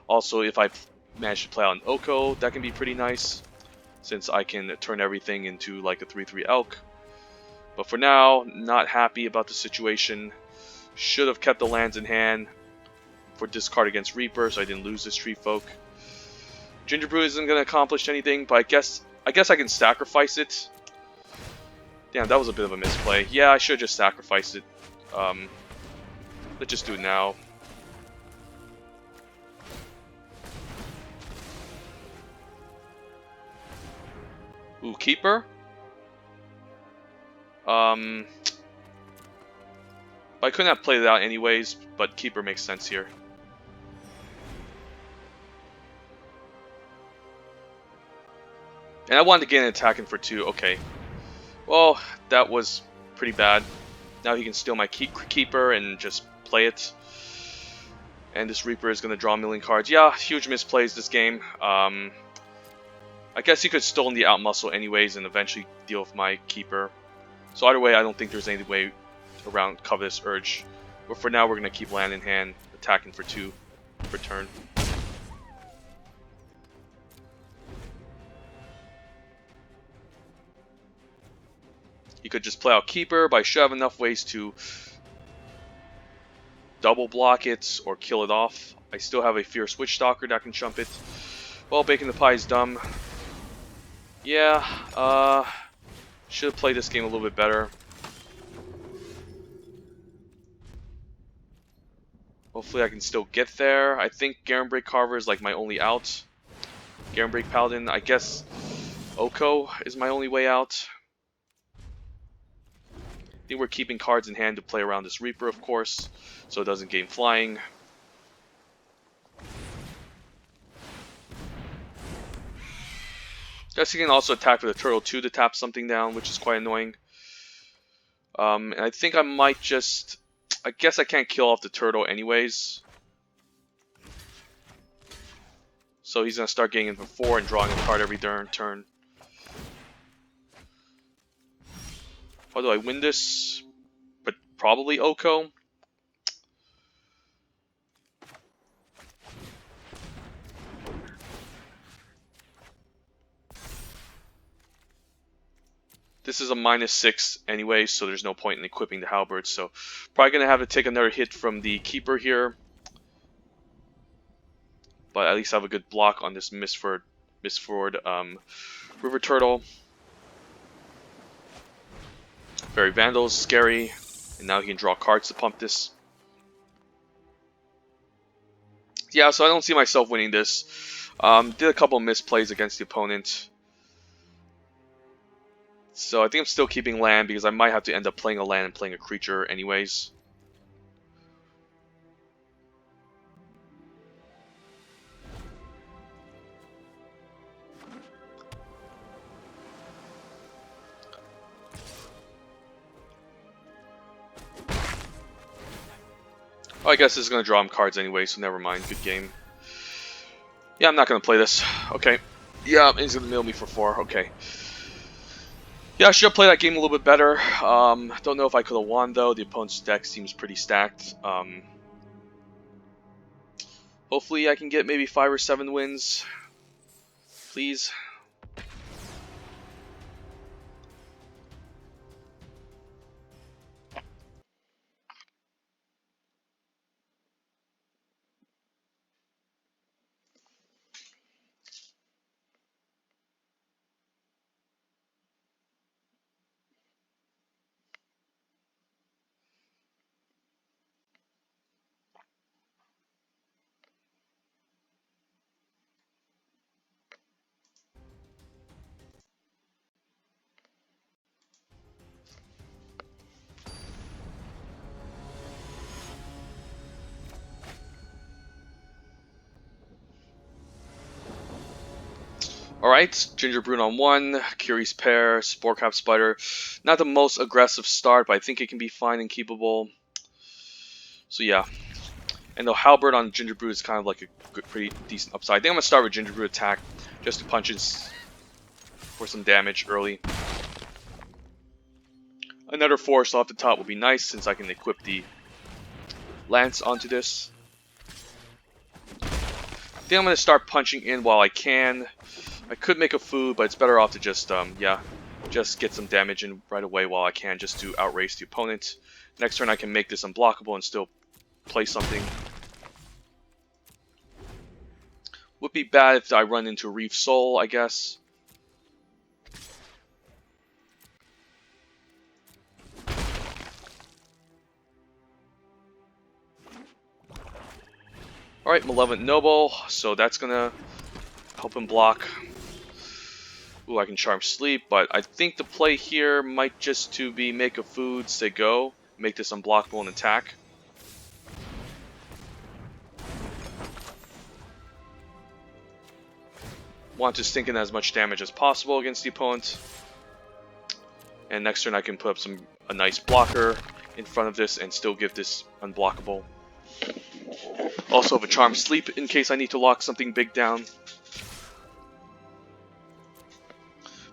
Also, if I manage to play out an Oko, that can be pretty nice, since I can turn everything into like a 3/3 Elk. But for now, not happy about the situation. Should have kept the lands in hand for discard against Reaper, so I didn't lose this Tree Folk. Gingerbrew isn't going to accomplish anything, but I guess I can sacrifice it. Damn, that was a bit of a misplay. Yeah, I should have just sacrificed it. Let's just do it now. Ooh, Keeper? I couldn't have played it out anyways, but Keeper makes sense here. And I wanted to get an attack in for 2. Okay. Well, that was pretty bad. Now he can steal my Keeper and just play it. And this Reaper is going to draw a million cards. Yeah, huge misplays this game. I guess he could have stolen the Outmuscle anyways and eventually deal with my Keeper. So either way, I don't think there's any way around Covetous Urge. But for now, we're going to keep land in hand, attacking for 2 per turn. You could just play out Keeper, but I should have enough ways to double block it or kill it off. I still have a Fierce Witchstalker that can jump it. Well, Baking the Pie is dumb. Yeah, should have played this game a little bit better. Hopefully I can still get there. I think Garenbrig Carver is like my only out. Garenbrig Paladin, I guess Oko is my only way out. I think we're keeping cards in hand to play around this Reaper, of course, so it doesn't gain flying. Guess you can also attack with a Turtle 2 to tap something down, which is quite annoying. And I think I might just... I guess I can't kill off the Turtle anyways. So he's going to start getting in for 4 and drawing a card every turn. How do I win this? But probably Oko. This is a -6 anyway, so there's no point in equipping the Halberd. So probably going to have to take another hit from the Keeper here. But at least I have a good block on this Mistford River Turtle. Very Vandal's scary. And now he can draw cards to pump this. Yeah, so I don't see myself winning this. Did a couple of misplays against the opponent. So I think I'm still keeping land because I might have to end up playing a land and playing a creature anyways. Oh, I guess this is going to draw him cards anyway, so never mind. Good game. Yeah, I'm not going to play this. Okay. Yeah, he's going to mill me for 4. Okay. Yeah, I should have played that game a little bit better. Don't know if I could have won, though. The opponent's deck seems pretty stacked. Hopefully I can get maybe 5 or 7 wins. Please. Alright, Ginger Brune on 1, Curious Pear, Sporecap Spider. Not the most aggressive start, but I think it can be fine and keepable. So yeah. And the Halberd on Ginger Brune is kind of like a good, pretty decent upside. I think I'm going to start with Ginger Brune attack, just to punches for some damage early. Another forest off the top would be nice, since I can equip the Lance onto this. I think I'm going to start punching in while I can. I could make a food, but it's better off to just, just get some damage in right away while I can, just to outrace the opponent. Next turn I can make this unblockable and still play something. Would be bad if I run into Reef Soul, I guess. Alright, Malevolent Noble, so that's gonna help him block. Ooh, I can Charm Sleep, but I think the play here might just to be make a food, say go, make this unblockable and attack. Want to sink in as much damage as possible against the opponent. And next turn I can put up a nice blocker in front of this and still give this unblockable. Also have a Charm Sleep in case I need to lock something big down.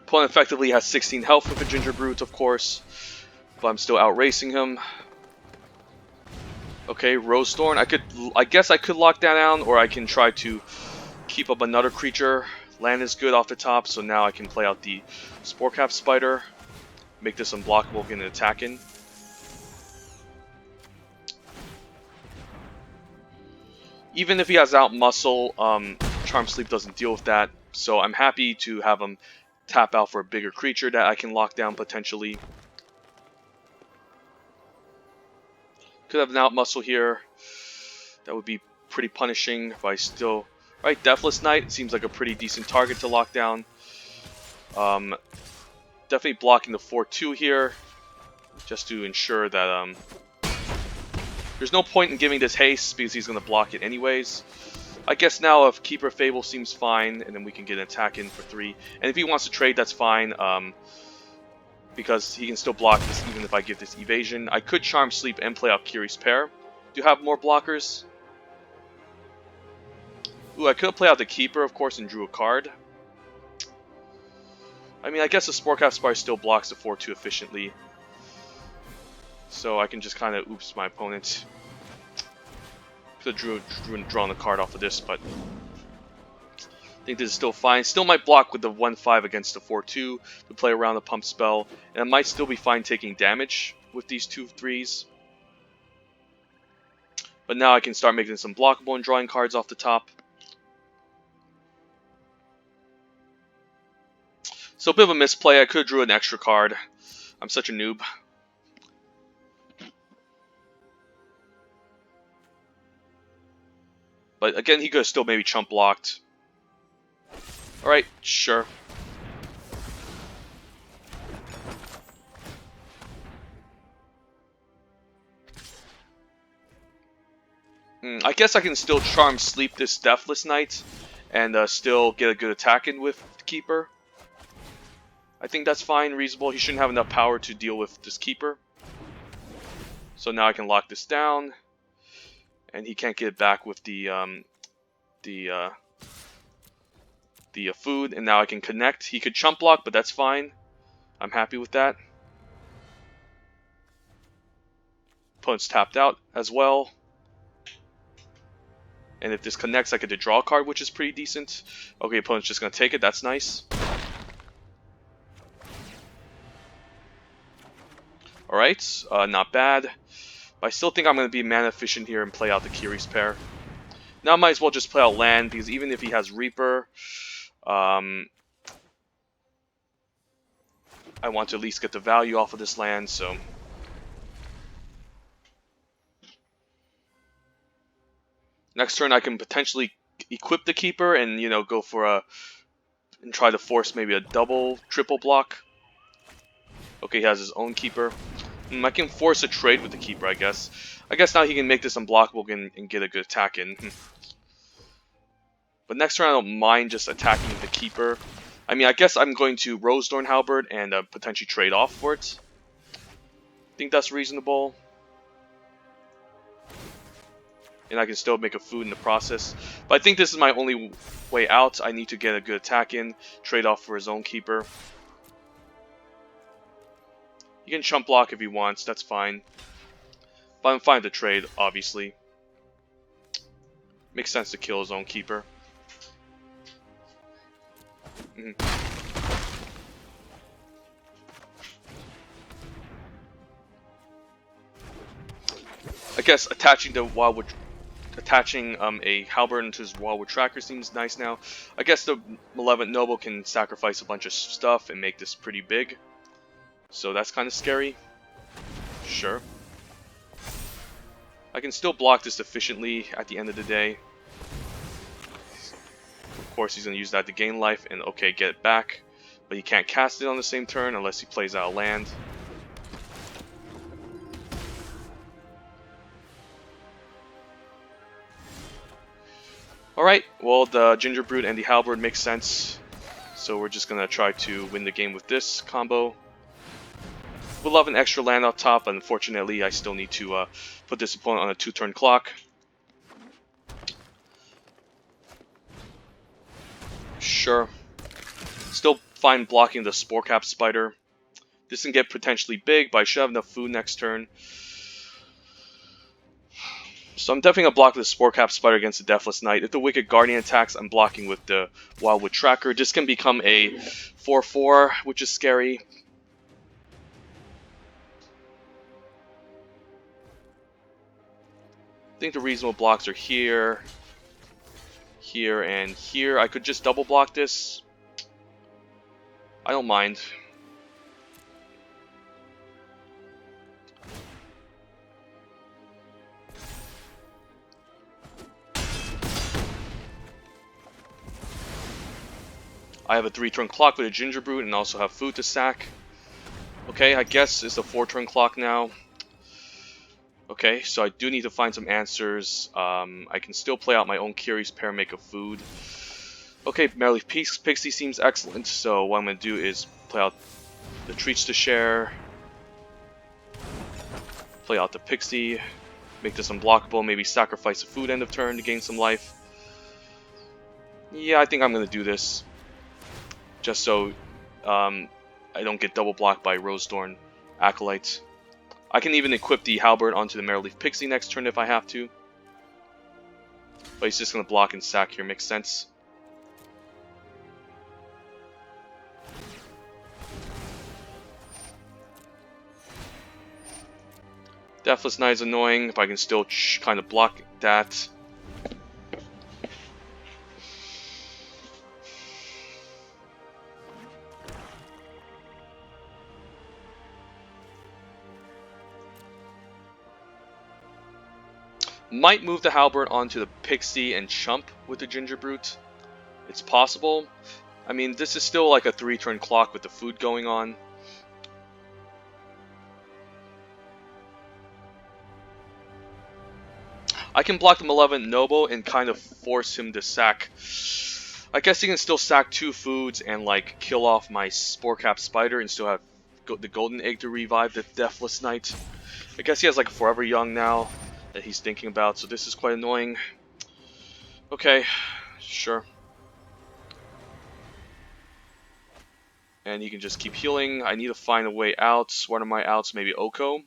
Opponent effectively has 16 health with the Ginger Brute, of course, but I'm still outracing him. Okay, Rose Thorn. I guess I could lock that down, or I can try to keep up another creature. Land is good off the top, so now I can play out the Sporecap Spider, make this unblockable, get an attack in. Even if he has out muscle, Charm Sleep doesn't deal with that, so I'm happy to have him tap out for a bigger creature that I can lock down potentially. Could have an out muscle here. That would be pretty punishing, but I still... Right, Deathless Knight seems like a pretty decent target to lock down. Definitely blocking the 4-2 here, just to ensure that there's no point in giving this haste, because he's going to block it anyways. I guess now if Keeper Fable seems fine, and then we can get an attack in for 3. And if he wants to trade, that's fine, because he can still block this even if I give this evasion. I could Charm Sleep and play out Curious Pear to have more blockers. Ooh, I could play out the Keeper, of course, and drew a card. I mean, I guess the Sporecap Spider still blocks the 4-2 efficiently. So I can just kind of oops my opponent. Could have drawn a card off of this, but I think this is still fine. Still might block with the 1-5 against the 4-2 to play around the pump spell. And I might still be fine taking damage with these 2-3s. But now I can start making some blockable and drawing cards off the top. So a bit of a misplay. I could have drew an extra card. I'm such a noob. But again, he could have still maybe chump blocked. Alright, sure. I guess I can still Charm Sleep this Deathless Knight and still get a good attack in with the Keeper. I think that's fine, reasonable. He shouldn't have enough power to deal with this Keeper. So now I can lock this down. and he can't get it back with the food. And now I can connect. He could chump block, but that's fine. I'm happy with that. Opponent's tapped out as well. And if this connects, I could draw a card, which is pretty decent. Okay, opponent's just going to take it. That's nice. Alright, not bad. But I still think I'm going to be mana efficient here and play out the Kiri's pair. Now I might as well just play out land, because even if he has Reaper, I want to at least get the value off of this land, so... Next turn I can potentially equip the Keeper and, you know, go for a... and try to force maybe a double, triple block. Okay, he has his own Keeper. I can force a trade with the Keeper, I guess. I guess now he can make this unblockable and get a good attack in. But next turn I don't mind just attacking the Keeper. I mean, I guess I'm going to Rosethorn Halberd and potentially trade off for it. I think that's reasonable. And I can still make a food in the process. But I think this is my only way out. I need to get a good attack in, trade off for his own Keeper. He can chump block if he wants, that's fine. But I'm fine to trade, obviously. Makes sense to kill his own Keeper. I guess attaching the Wildwood, a Halberd into his Wildwood Tracker seems nice now. I guess the Malevolent Noble can sacrifice a bunch of stuff and make this pretty big. So that's kind of scary. Sure. I can still block this efficiently at the end of the day. Of course, he's going to use that to gain life and, okay, get it back. But he can't cast it on the same turn unless he plays out a land. Alright, well, the Ginger Brute and the Halberd makes sense. So we're just going to try to win the game with this combo. We'll have an extra land up top, but unfortunately I still need to put this opponent on a 2-turn clock. Sure. Still fine blocking the Sporecap Spider. This can get potentially big, but I should have enough food next turn. So I'm definitely going to block the Sporecap Spider against the Deathless Knight. If the Wicked Guardian attacks, I'm blocking with the Wildwood Tracker. This can become a 4/4, which is scary. I think the reasonable blocks are here, here, and here. I could just double block this. I don't mind. I have a 3-turn clock with a Ginger Brute and also have food to sack. Okay, I guess it's a 4-turn clock now. Okay, so I do need to find some answers. I can still play out my own Kiri's pair, make a food. Okay, Merrily Pixie seems excellent, so what I'm going to do is play out the Treats to Share. Play out the Pixie. Make this unblockable, maybe sacrifice a food end of turn to gain some life. Yeah, I think I'm going to do this. Just so I don't get double blocked by Rosethorn Acolyte. I can even equip the Halberd onto the Merrily Pixie next turn if I have to. But he's just going to block and sack here, makes sense. Deathless Knight is annoying, but I can still kind of block that. Might move the Halberd onto the Pixie and chump with the Ginger Brute. It's possible. I mean, this is still like a 3-turn clock with the food going on. I can block the Malevolent Noble and kind of force him to sack. I guess he can still sack 2 foods and like kill off my Sporecap Spider and still have the Golden Egg to revive the Deathless Knight. I guess he has like Forever Young now. that he's thinking about, so this is quite annoying. Okay, sure. And he can just keep healing. I need to find a way out. One of my outs, maybe Oko.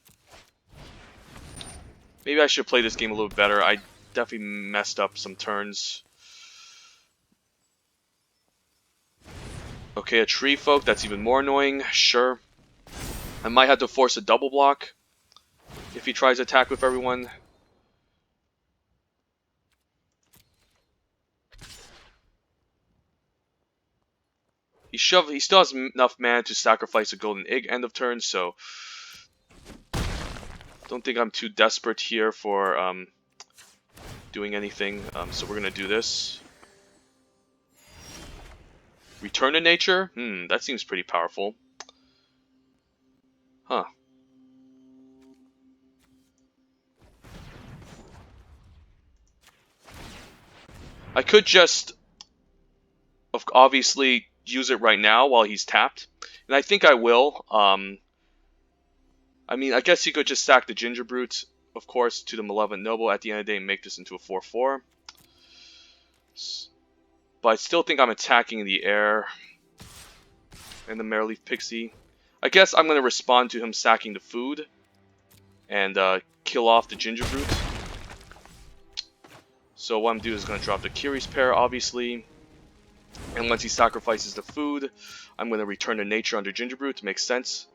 Maybe I should play this game a little better. I definitely messed up some turns. Okay, a tree folk, that's even more annoying. Sure. I might have to force a double block if he tries to attack with everyone. He still has enough mana to sacrifice a golden egg end of turn, so don't think I'm too desperate here for doing anything. So we're gonna do this. Return to nature? That seems pretty powerful. Huh. I could just obviously use it right now while he's tapped, and I think I will. I mean, I guess you could just sack the Ginger Brute, of course, to the Malevolent Noble at the end of the day and make this into a 4/4. But I still think I'm attacking in the air and the Marrowleaf Pixie. I guess I'm going to respond to him sacking the food and kill off the Ginger Brute. So what I'm doing is going to drop the Kiri's Pair, obviously. And once he sacrifices the food, I'm going to return to nature under Ginger Brute. Makes sense.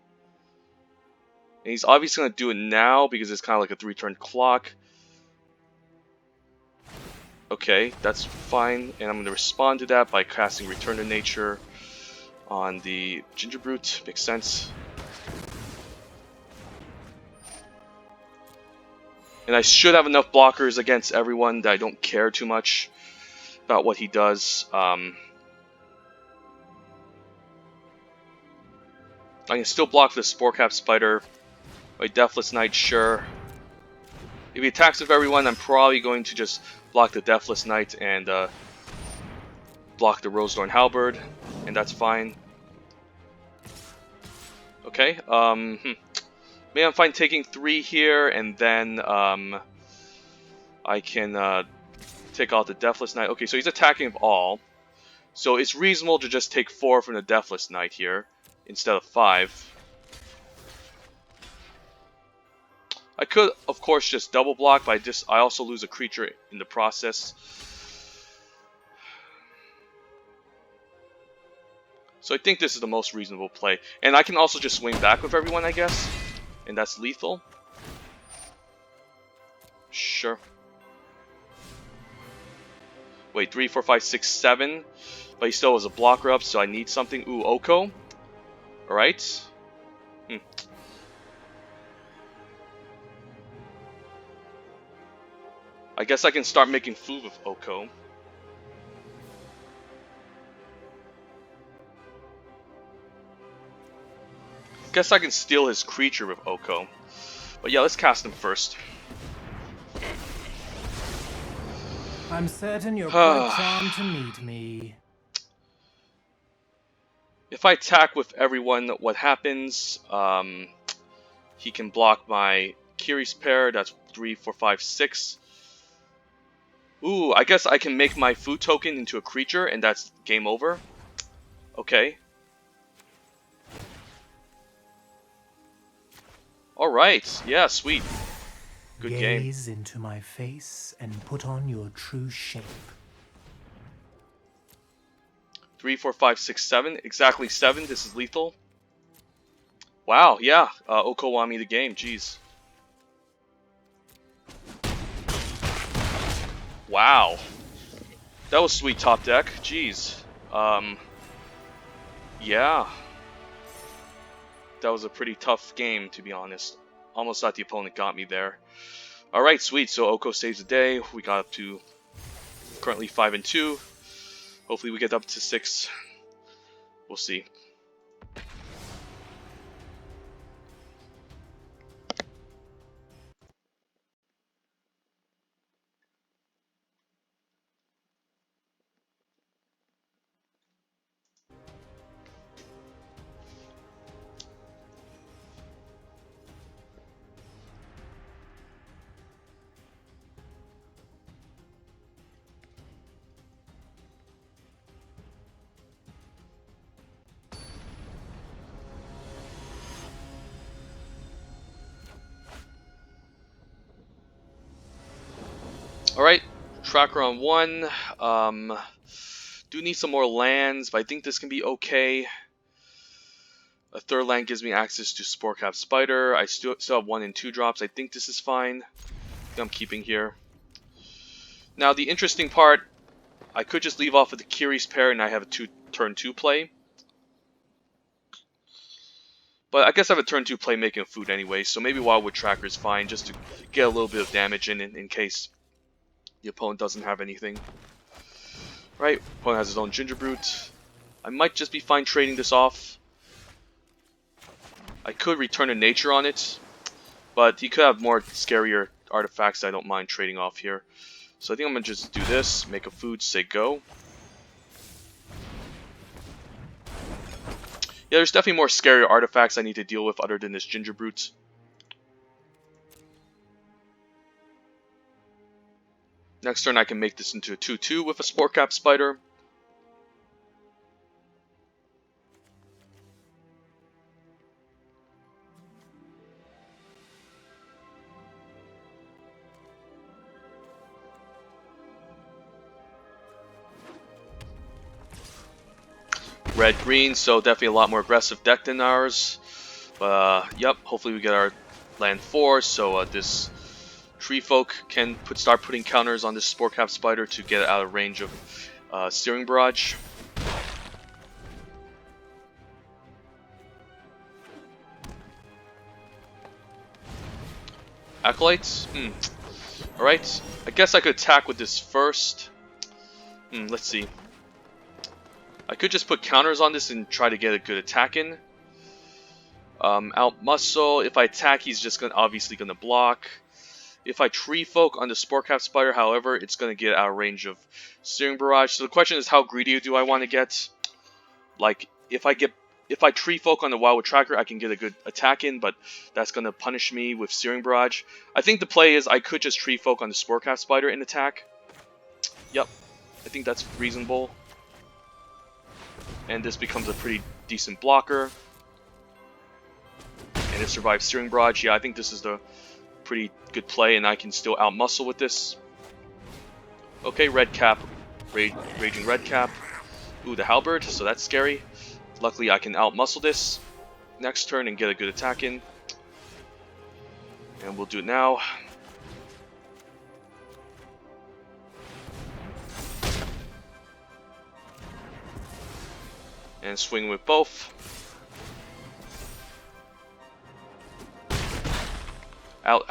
And he's obviously going to do it now because it's kind of like a 3-turn clock. Okay, that's fine. And I'm going to respond to that by casting Return to Nature on the Ginger Brute. Makes sense. And I should have enough blockers against everyone that I don't care too much about what he does. I can still block the Sporecap Spider. My Deathless Knight, sure. If he attacks with everyone, I'm probably going to just block the Deathless Knight and block the Rosethorn Halberd, and that's fine. Okay, maybe I'm fine taking 3 here, and then I can take out the Deathless Knight. Okay, so he's attacking with all. So it's reasonable to just take 4 from the Deathless Knight here, instead of 5. I could, of course, just double block, but I also lose a creature in the process. So I think this is the most reasonable play. And I can also just swing back with everyone, I guess. And that's lethal. Sure. Wait, 3, 4, 5, 6, 7. But he still has a blocker up, so I need something. Ooh, Oko. Alright. I guess I can start making food with Oko. Guess I can steal his creature with Oko. But yeah, let's cast him first. I'm certain you're quite charmed to meet me. If I attack with everyone, what happens? He can block my Kiri's Pair. That's 3, 4, 5, 6. Ooh, I guess I can make my food token into a creature, and that's game over. Okay. Alright, yeah, sweet. Good game. Gaze into my face and put on your true shape. 3, 4, 5, 6, 7. Exactly 7. This is lethal. Wow, yeah. Oko won me the game. Jeez. Wow. That was sweet top deck. Jeez. Yeah. That was a pretty tough game, to be honest. Almost thought the opponent got me there. Alright, sweet. So Oko saves the day. We got up to currently 5 and 2. Hopefully we get up to 6. We'll see. Alright, tracker on 1. Do need some more lands, but I think this can be okay. A third land gives me access to Sporecap Spider. I still have 1 and 2 drops. I think this is fine. I'm keeping here. Now the interesting part, I could just leave off with the Curious Pair and I have a turn 2 play. But I guess I have a turn 2 play making food anyway, so maybe Wildwood Tracker is fine just to get a little bit of damage in case the opponent doesn't have anything. Right, opponent has his own Ginger Brute. I might just be fine trading this off. I could return to nature on it, but he could have more scarier artifacts that I don't mind trading off here. So I think I'm going to just do this, make a food, say go. Yeah, there's definitely more scarier artifacts I need to deal with other than this Ginger Brute. Next turn I can make this into a 2-2 with a Sporecap Spider. Red-green, so definitely a lot more aggressive deck than ours. Yep, hopefully we get our land 4, so this Tree Folk can start putting counters on this Sporecap Spider to get it out of range of Searing Barrage. Acolytes? Alright, I guess I could attack with this first. Let's see. I could just put counters on this and try to get a good attack in. Out muscle. If I attack, he's just obviously gonna block. If I Tree Folk on the Sporecap Spider, however, it's gonna get out of range of Searing Barrage. So the question is, how greedy do I want to get? Like, if I Tree Folk on the Wildwood Tracker, I can get a good attack in, but that's gonna punish me with Searing Barrage. I think the play is I could just Tree Folk on the Sporecap Spider and attack. Yep, I think that's reasonable. And this becomes a pretty decent blocker. And it survives Searing Barrage. Yeah, I think this is the pretty good play, and I can still outmuscle with this. Okay, red cap. Raging red cap. Ooh, the Halberd, so that's scary. Luckily, I can outmuscle this next turn and get a good attack in. And we'll do it now. And swing with both. Out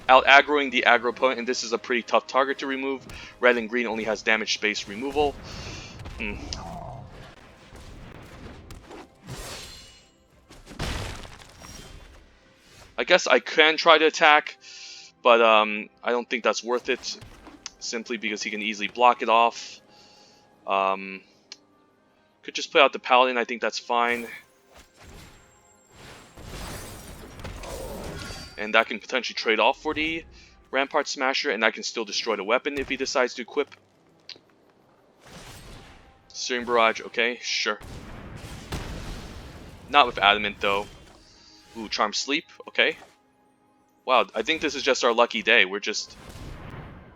aggroing the aggro opponent, and this is a pretty tough target to remove. Red and green only has damage space removal. I guess I can try to attack, but I don't think that's worth it, simply because he can easily block it off. Could just play out the Paladin, I think that's fine. And that can potentially trade off for the Rampart Smasher, and I can still destroy the weapon if he decides to equip. Searing Barrage, okay, sure. Not with Adamant, though. Ooh, Charm Sleep, okay. Wow, I think this is just our lucky day. We're just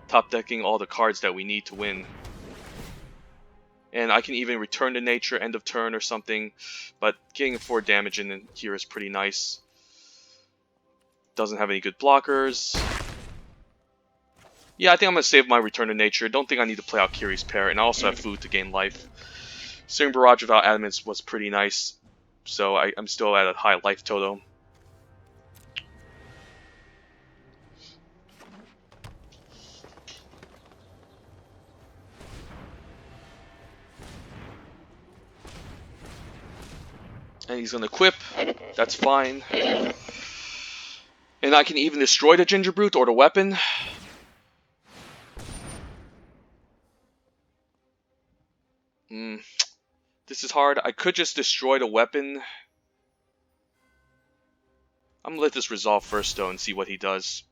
top decking all the cards that we need to win. And I can even return to nature end of turn or something, but getting 4 damage in here is pretty nice. Doesn't have any good blockers. Yeah, I think I'm going to save my return to nature. Don't think I need to play out Curious Pair, and I also have food to gain life. Searing Barrage without Adamants was pretty nice, so I'm still at a high life total. And he's going to equip. That's fine. And I can even destroy the Ginger Brute or the weapon. This is hard. I could just destroy the weapon. I'm going to let this resolve first, though, and see what he does.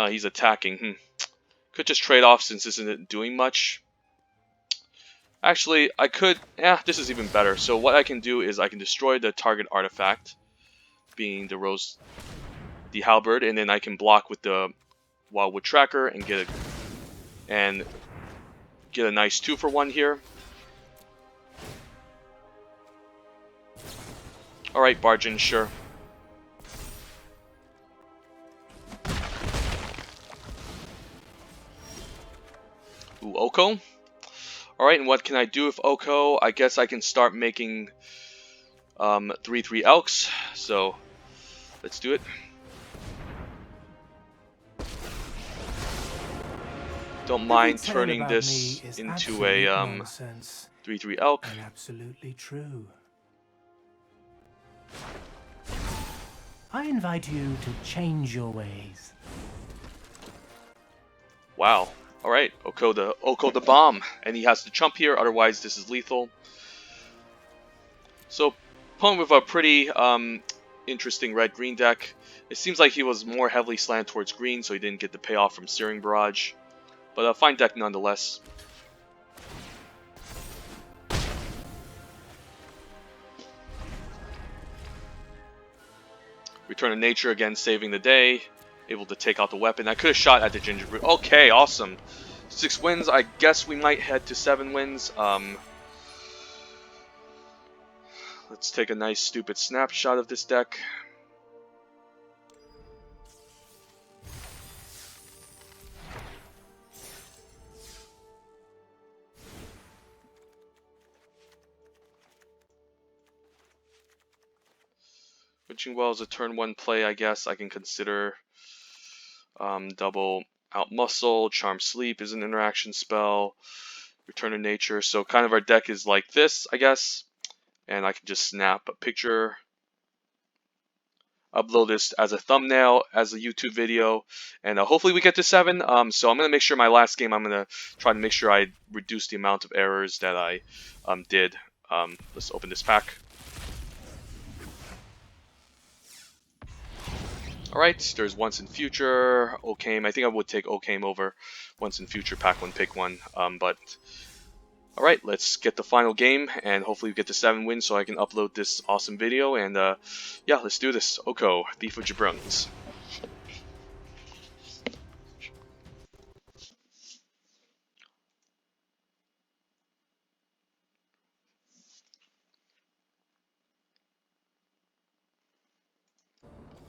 He's attacking. Could just trade off since this isn't doing much. Actually, I could... Yeah, this is even better. So what I can do is I can destroy the target artifact, being the Halberd, and then I can block with the Wildwood Tracker and get a nice 2-for-1 here. Alright, barge in, sure. Ooh, Oko. Alright, and what can I do with Oko? I guess I can start making 3/3 Elks. So, let's do it. Don't mind turning this into a 3/3 Elk. And absolutely true. I invite you to change your ways. Wow. Alright, Oko the bomb. And he has to chump here, otherwise this is lethal. So, opponent with a pretty interesting red-green deck. It seems like he was more heavily slanted towards green, so he didn't get the payoff from Searing Barrage. But a fine deck nonetheless. Return of Nature again, saving the day. Able to take out the weapon. I could have shot at the Gingerbrute. Okay, awesome. 6 wins. I guess we might head to 7 wins. Let's take a nice stupid snapshot of this deck. Witching Well is a turn 1 play, I guess. I can consider double Out Muscle. Charm Sleep is an interaction spell. Return of Nature. So kind of our deck is like this, I guess. And I can just snap a picture. Upload this as a thumbnail, as a YouTube video. And hopefully we get to 7. So I'm going to make sure my last game, I'm going to try to make sure I reduce the amount of errors that I did. Let's open this pack. Alright, there's Once in Future, Okame. I think I would take Okame over Once in Future, pack 1, pick 1. But alright, let's get the final game, and hopefully we get to 7 wins so I can upload this awesome video. And yeah, let's do this. Oko, Thief of Jabronis.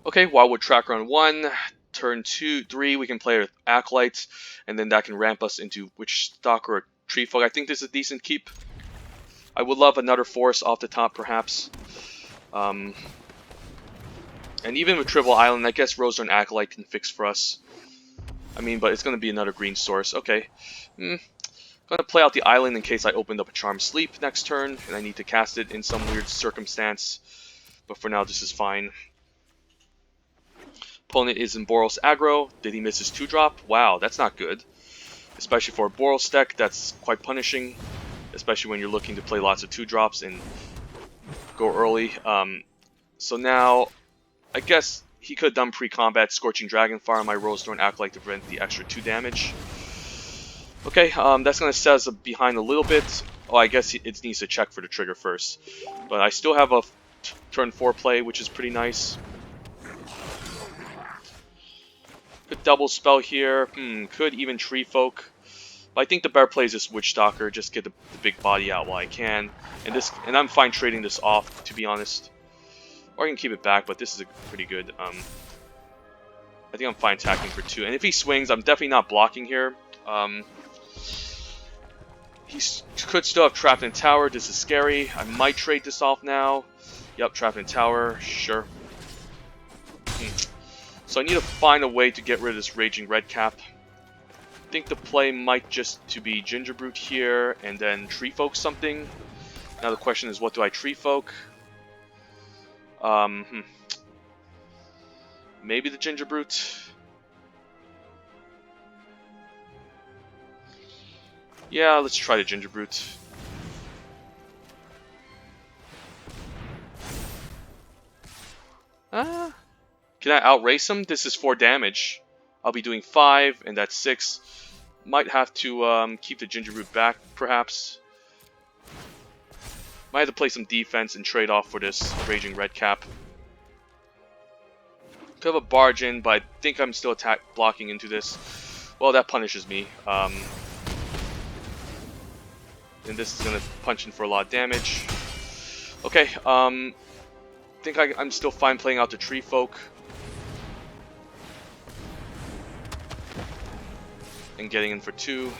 Okay, Wildwood Tracker on 1. Turn 2, 3, we can play with Acolyte, and then that can ramp us into Witch Stalker or Tree Folk. I think this is a decent keep. I would love another Force off the top, perhaps. And even with Triple Island, I guess Rose and Acolyte can fix for us. I mean, but it's going to be another green source. Okay. Going to play out the island in case I opened up a Charm Sleep next turn, and I need to cast it in some weird circumstance. But for now, this is fine. Opponent is in Boros aggro. Did he miss his 2-drop? Wow, that's not good. Especially for a Boros deck, that's quite punishing. Especially when you're looking to play lots of 2-drops and go early. So now, I guess he could have done pre-combat Scorching Dragonfire on my Rosethorn Acolyte to prevent the extra 2 damage. Okay, that's going to set us behind a little bit. Oh, I guess it needs to check for the trigger first. But I still have a turn 4 play, which is pretty nice. Could double spell here. Could even Tree Folk. But I think the better play is this Witch Stalker. Just get the big body out while I can. And I'm fine trading this off, to be honest. Or I can keep it back, but this is a pretty good. I think I'm fine attacking for 2. And if he swings, I'm definitely not blocking here. He could still have Trapped in Tower. This is scary. I might trade this off now. Yep, Trapped in Tower. Sure. So I need to find a way to get rid of this Raging Red Cap. I think the play might just to be Gingerbrute here and then Tree Folk something. Now the question is, what do I Tree Folk? Maybe the Gingerbrute. Yeah, let's try the Gingerbrute. Can I outrace him? This is 4 damage. I'll be doing 5, and that's 6. Might have to keep the Gingerbrute back, perhaps. Might have to play some defense and trade off for this Raging Red Cap. Could have a barge in, but I think I'm still blocking into this. Well, that punishes me. And this is going to punch in for a lot of damage. Okay, think I'm still fine playing out the Tree Folk. And getting in for 2.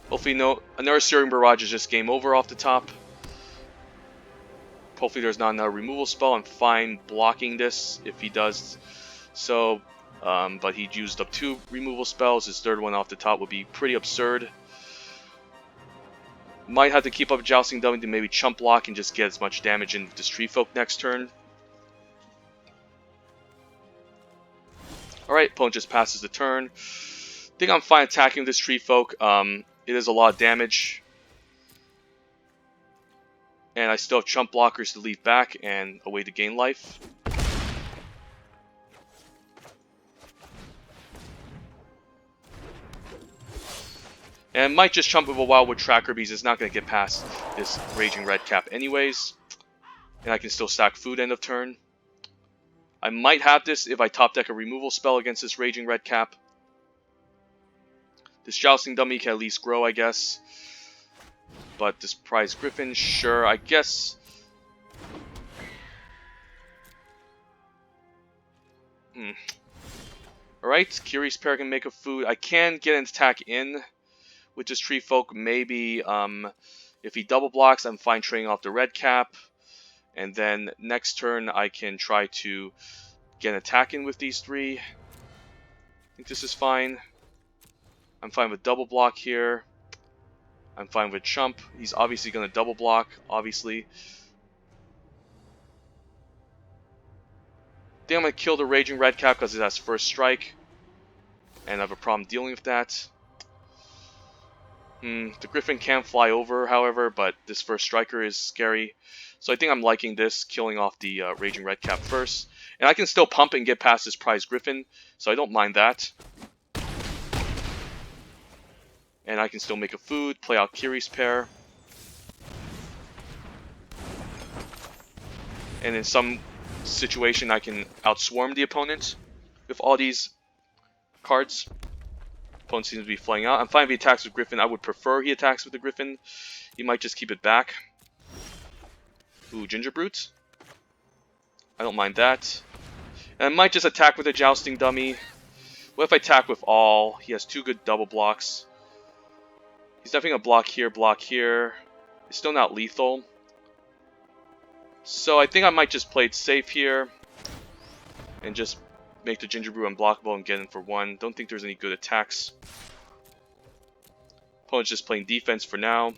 Hopefully another Searing Barrage is just game over off the top. Hopefully there's not another removal spell. I'm fine blocking this if he does so. But he used up 2 removal spells. His third one off the top would be pretty absurd. Might have to keep up Jousting Dummy to maybe chump block and just get as much damage in this Tree Folk next turn. Alright, opponent just passes the turn. I think I'm fine attacking this Tree Folk. It is a lot of damage. And I still have chump blockers to leave back and a way to gain life. And I might just chump with a Wildwood Tracker because it's not going to get past this Raging Redcap anyways. And I can still stack food end of turn. I might have this if I top deck a removal spell against this Raging Redcap. This Jousting Dummy can at least grow, I guess. But this Prize Griffin, sure, I guess. Alright, Curious Pair can make a food. I can get an attack in with this Tree Folk. Maybe if he double blocks, I'm fine trading off the red cap. And then next turn, I can try to get an attack in with these 3. I think this is fine. I'm fine with double block here. I'm fine with chump. He's obviously going to double block, obviously. I think I'm going to kill the Raging Redcap because it has first strike. And I have a problem dealing with that. The Griffin can fly over, however, but this first striker is scary. So I think I'm liking this, killing off the Raging Redcap first. And I can still pump and get past this Prize Griffin, so I don't mind that. And I can still make a food, play out Curious Pair. And in some situation I can outswarm the opponent with all these cards. Opponent seems to be flying out. I'm fine if he attacks with Griffin. I would prefer he attacks with the Griffin. He might just keep it back. Ooh, Ginger Brute. I don't mind that. And I might just attack with a Jousting Dummy. What if I attack with all? He has 2 good double blocks. He's definitely going to block here. It's still not lethal. So I think I might just play it safe here. And just make the Ginger Brew unblockable and get in for 1. Don't think there's any good attacks. Opponent's just playing defense for now.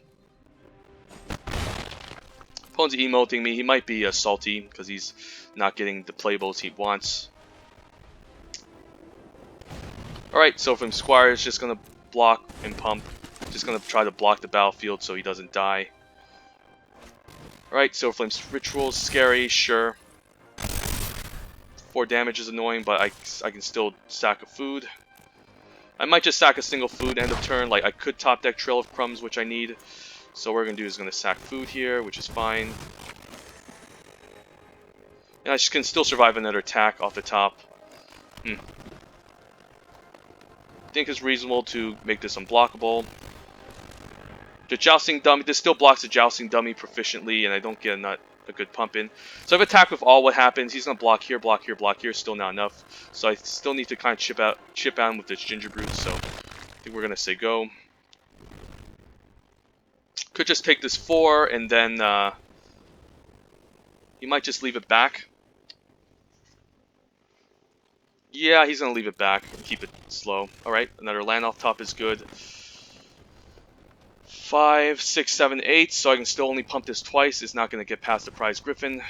Opponent's emoting me. He might be salty because he's not getting the playables he wants. Alright, so from Squire is just going to block and pump. Just going to try to block the battlefield so he doesn't die. Alright, Silver Flame's Ritual is scary, sure. 4 damage is annoying, but I can still stack a food. I might just stack a single food end of turn. Like, I could top deck Trail of Crumbs, which I need. So what we're going to do is going to sack food here, which is fine. And I can still survive another attack off the top. I think it's reasonable to make this unblockable. The Jousting Dummy, this still blocks the Jousting Dummy proficiently, and I don't get a good pump in. So if I attack with all, what happens? He's going to block here, block here, block here. Still not enough. So I still need to kind of chip out with this Ginger Brute. So I think we're going to say go. Could just take this 4, and then he might just leave it back. Yeah, he's going to leave it back and keep it slow. Alright, another land off top is good. 5, 6, 7, 8, so I can still only pump this twice. It's not going to get past the Prize Griffin.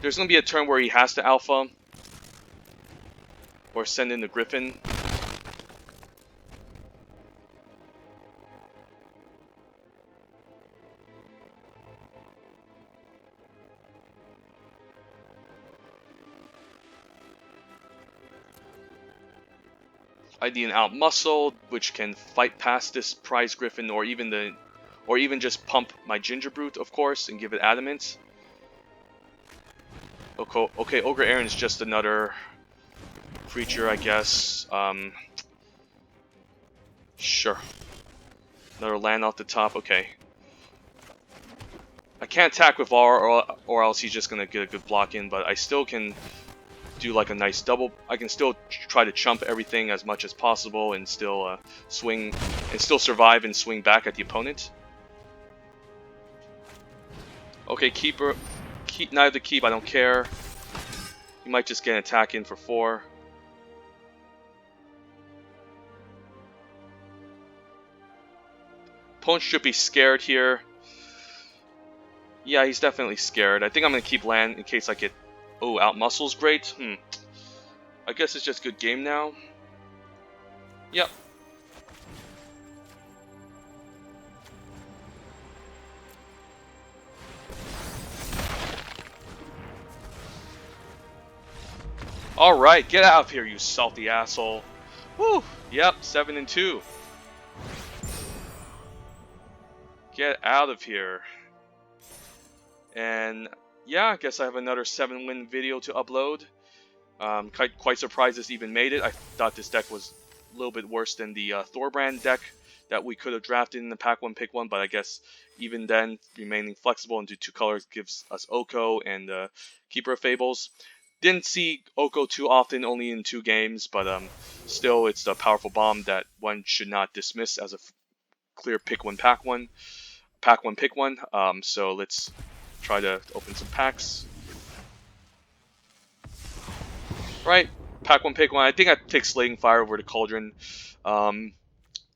There's going to be a turn where he has to alpha. Or send in the Griffin. I need an out muscle, which can fight past this Prize Griffin, or even just pump my Ginger Brute, of course, and give it adamant. Okay, Ogre Aaron is just another creature, I guess. Sure. Another land off the top. Okay. I can't attack with R, or else he's just gonna get a good block in. But I still can do like a nice double. I can still try to chump everything as much as possible and still swing and still survive and swing back at the opponent. Okay, keeper. Neither keep. I don't care. You might just get an attack in for 4. Opponent should be scared here. Yeah, he's definitely scared. I think I'm going to keep land in case I get... Oh, outmuscles, great. I guess it's just good game now. Yep. Alright, get out of here, you salty asshole. Woo! Yep, 7 and 2. Get out of here. And yeah, I guess I have another 7-win video to upload. Quite surprised this even made it. I thought this deck was a little bit worse than the Thorbrand deck that we could have drafted in the pack 1 pick 1, but I guess even then, remaining flexible into 2 colors gives us Oko and Keeper of Fables. Didn't see Oko too often, only in 2 games, but still it's the powerful bomb that one should not dismiss as a clear pick 1 pack 1 pick 1. So let's try to open some packs. Right, pack 1 pick 1. I think I picked Slating Fire over the Cauldron.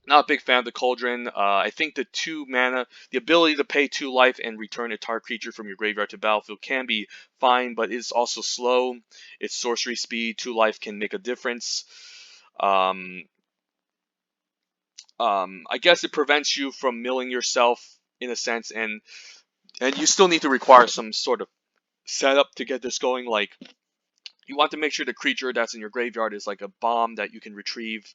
Not a big fan of the Cauldron. I think the 2 mana, the ability to pay 2 life and return a target creature from your graveyard to battlefield can be fine, but it's also slow. Its sorcery speed, 2 life can make a difference. I guess it prevents you from milling yourself in a sense, and you still need to require some sort of setup to get this going. Like, you want to make sure the creature that's in your graveyard is like a bomb that you can retrieve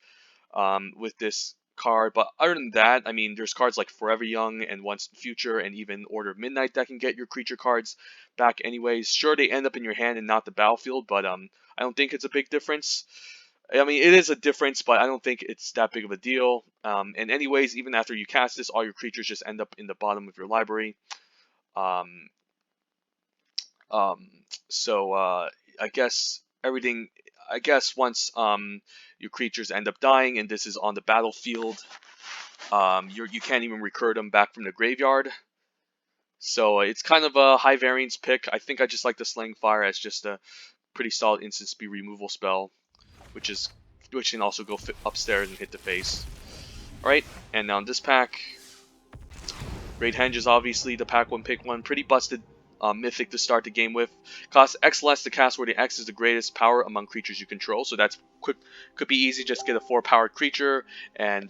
with this card. But other than that, I mean, there's cards like Forever Young and Once in Future and even Order of Midnight that can get your creature cards back anyways. Sure, they end up in your hand and not the battlefield, but I don't think it's a big difference. I mean, it is a difference, but I don't think it's that big of a deal. And anyways, even after you cast this, all your creatures just end up in the bottom of your library. Um, so I guess everything. I guess once your creatures end up dying, and this is on the battlefield, you can't even recur them back from the graveyard. So it's kind of a high variance pick. I think I just like the Slaying Fire as just a pretty solid instant speed removal spell, which can also go upstairs and hit the face. All right, and now in this pack, Great Henge is obviously the pack 1 pick 1, pretty busted mythic to start the game with. Costs X less to cast, where the X is the greatest power among creatures you control. So that's quick. Could be easy. Just get a 4-powered creature, and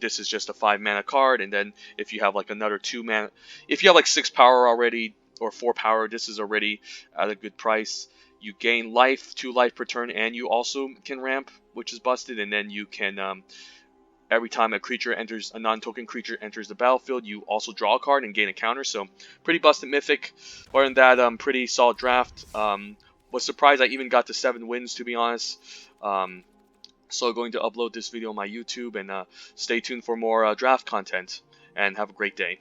this is just a 5 mana card. And then if you have like another 2 mana, if you have like 6 power already or 4 power, this is already at a good price. You gain life, 2 life per turn, and you also can ramp, which is busted. And then you can every time a non-token creature enters the battlefield, you also draw a card and gain a counter. So pretty busted mythic. Other than that, pretty solid draft. Was surprised I even got to 7 wins, to be honest. So going to upload this video on my YouTube, and stay tuned for more draft content. And have a great day.